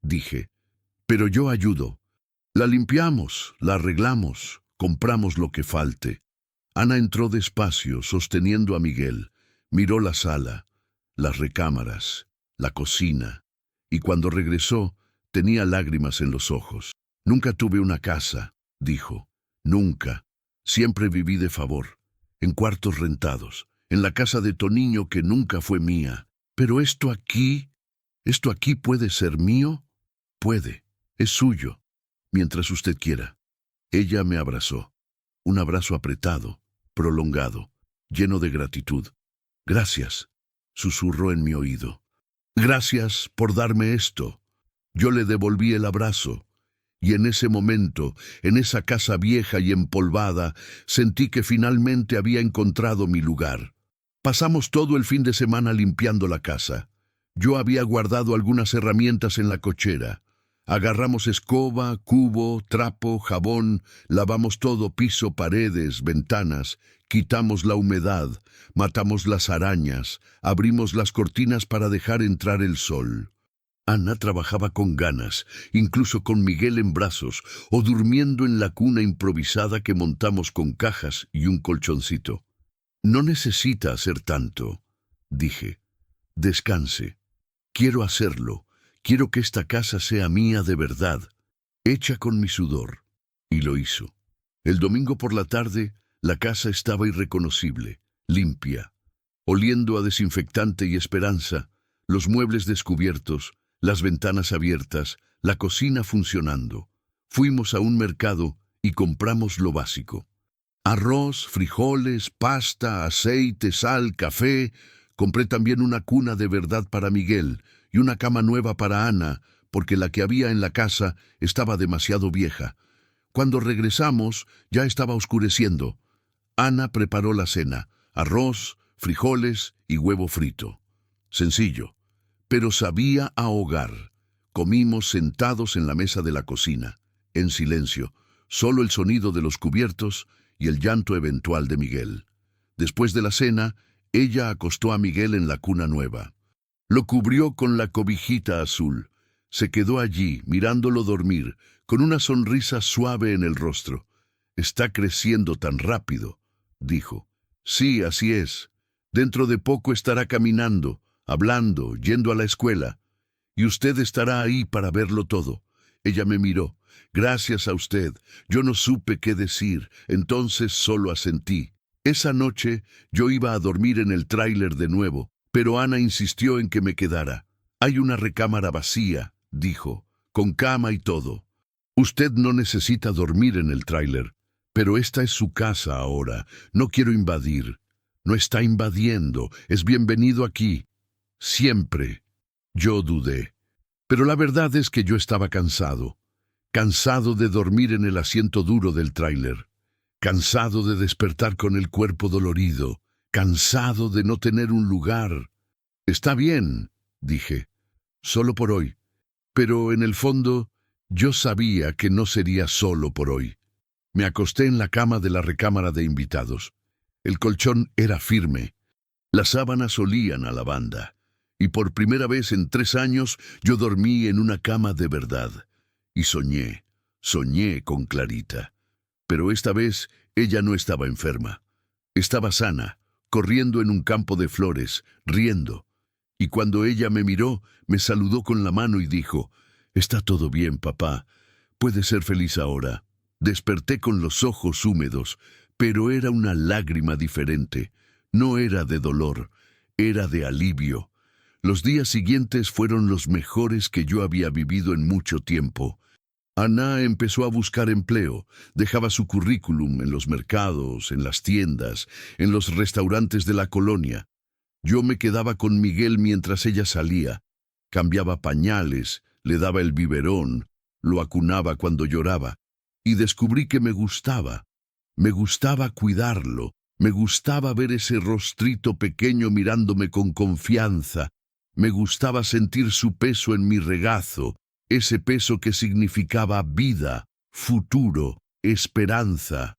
Speaker 1: dije. Pero yo ayudo. La limpiamos, la arreglamos, compramos lo que falte. Ana entró despacio, sosteniendo a Miguel. Miró la sala, las recámaras, la cocina, y cuando regresó, tenía lágrimas en los ojos. Nunca tuve una casa, dijo. Nunca. Siempre viví de favor, en cuartos rentados, en la casa de Toniño que nunca fue mía. Pero esto aquí puede ser mío. Puede, es suyo, mientras usted quiera. Ella me abrazó, un abrazo apretado, prolongado, lleno de gratitud. Gracias, susurró en mi oído. Gracias por darme esto. Yo le devolví el abrazo, y en ese momento, en esa casa vieja y empolvada, sentí que finalmente había encontrado mi lugar. Pasamos todo el fin de semana limpiando la casa. Yo había guardado algunas herramientas en la cochera. Agarramos escoba, cubo, trapo, jabón, lavamos todo, piso, paredes, ventanas, quitamos la humedad, matamos las arañas, abrimos las cortinas para dejar entrar el sol. Ana trabajaba con ganas, incluso con Miguel en brazos o durmiendo en la cuna improvisada que montamos con cajas y un colchoncito. No necesita hacer tanto, dije. Descanse. Quiero hacerlo. Quiero que esta casa sea mía de verdad, hecha con mi sudor. Y lo hizo. El domingo por la tarde, la casa estaba irreconocible, limpia, oliendo a desinfectante y esperanza, los muebles descubiertos, las ventanas abiertas, la cocina funcionando. Fuimos a un mercado y compramos lo básico. Arroz, frijoles, pasta, aceite, sal, café. Compré también una cuna de verdad para Miguel y una cama nueva para Ana, porque la que había en la casa estaba demasiado vieja. Cuando regresamos, ya estaba oscureciendo. Ana preparó la cena, arroz, frijoles y huevo frito. Sencillo, pero sabía a hogar. Comimos sentados en la mesa de la cocina, en silencio, solo el sonido de los cubiertos y el llanto eventual de Miguel. Después de la cena, ella acostó a Miguel en la cuna nueva. Lo cubrió con la cobijita azul. Se quedó allí, mirándolo dormir, con una sonrisa suave en el rostro. «Está creciendo tan rápido», dijo. «Sí, así es. Dentro de poco estará caminando, hablando, yendo a la escuela. Y usted estará ahí para verlo todo». Ella me miró. «Gracias a usted. Yo no supe qué decir, entonces solo asentí». Esa noche yo iba a dormir en el tráiler de nuevo, pero Ana insistió en que me quedara. «Hay una recámara vacía», dijo, «con cama y todo. Usted no necesita dormir en el tráiler, pero esta es su casa ahora. No quiero invadir». «No está invadiendo, es bienvenido aquí. Siempre». Yo dudé. Pero la verdad es que yo estaba cansado. Cansado de dormir en el asiento duro del tráiler. Cansado de despertar con el cuerpo dolorido. Cansado de no tener un lugar. «Está bien», dije. «Solo por hoy». Pero en el fondo, yo sabía que no sería solo por hoy. Me acosté en la cama de la recámara de invitados. El colchón era firme. Las sábanas olían a lavanda. Y por primera vez en 3 años yo dormí en una cama de verdad. Y soñé con Clarita. Pero esta vez ella no estaba enferma. Estaba sana, corriendo en un campo de flores, riendo. Y cuando ella me miró, me saludó con la mano y dijo: «Está todo bien, papá. Puedes ser feliz ahora». Desperté con los ojos húmedos, pero era una lágrima diferente. No era de dolor, era de alivio. Los días siguientes fueron los mejores que yo había vivido en mucho tiempo. Ana empezó a buscar empleo, dejaba su currículum en los mercados, en las tiendas, en los restaurantes de la colonia. Yo me quedaba con Miguel mientras ella salía. Cambiaba pañales, le daba el biberón, lo acunaba cuando lloraba. Y descubrí que me gustaba. Me gustaba cuidarlo, me gustaba ver ese rostrito pequeño mirándome con confianza. Me gustaba sentir su peso en mi regazo, ese peso que significaba vida, futuro, esperanza.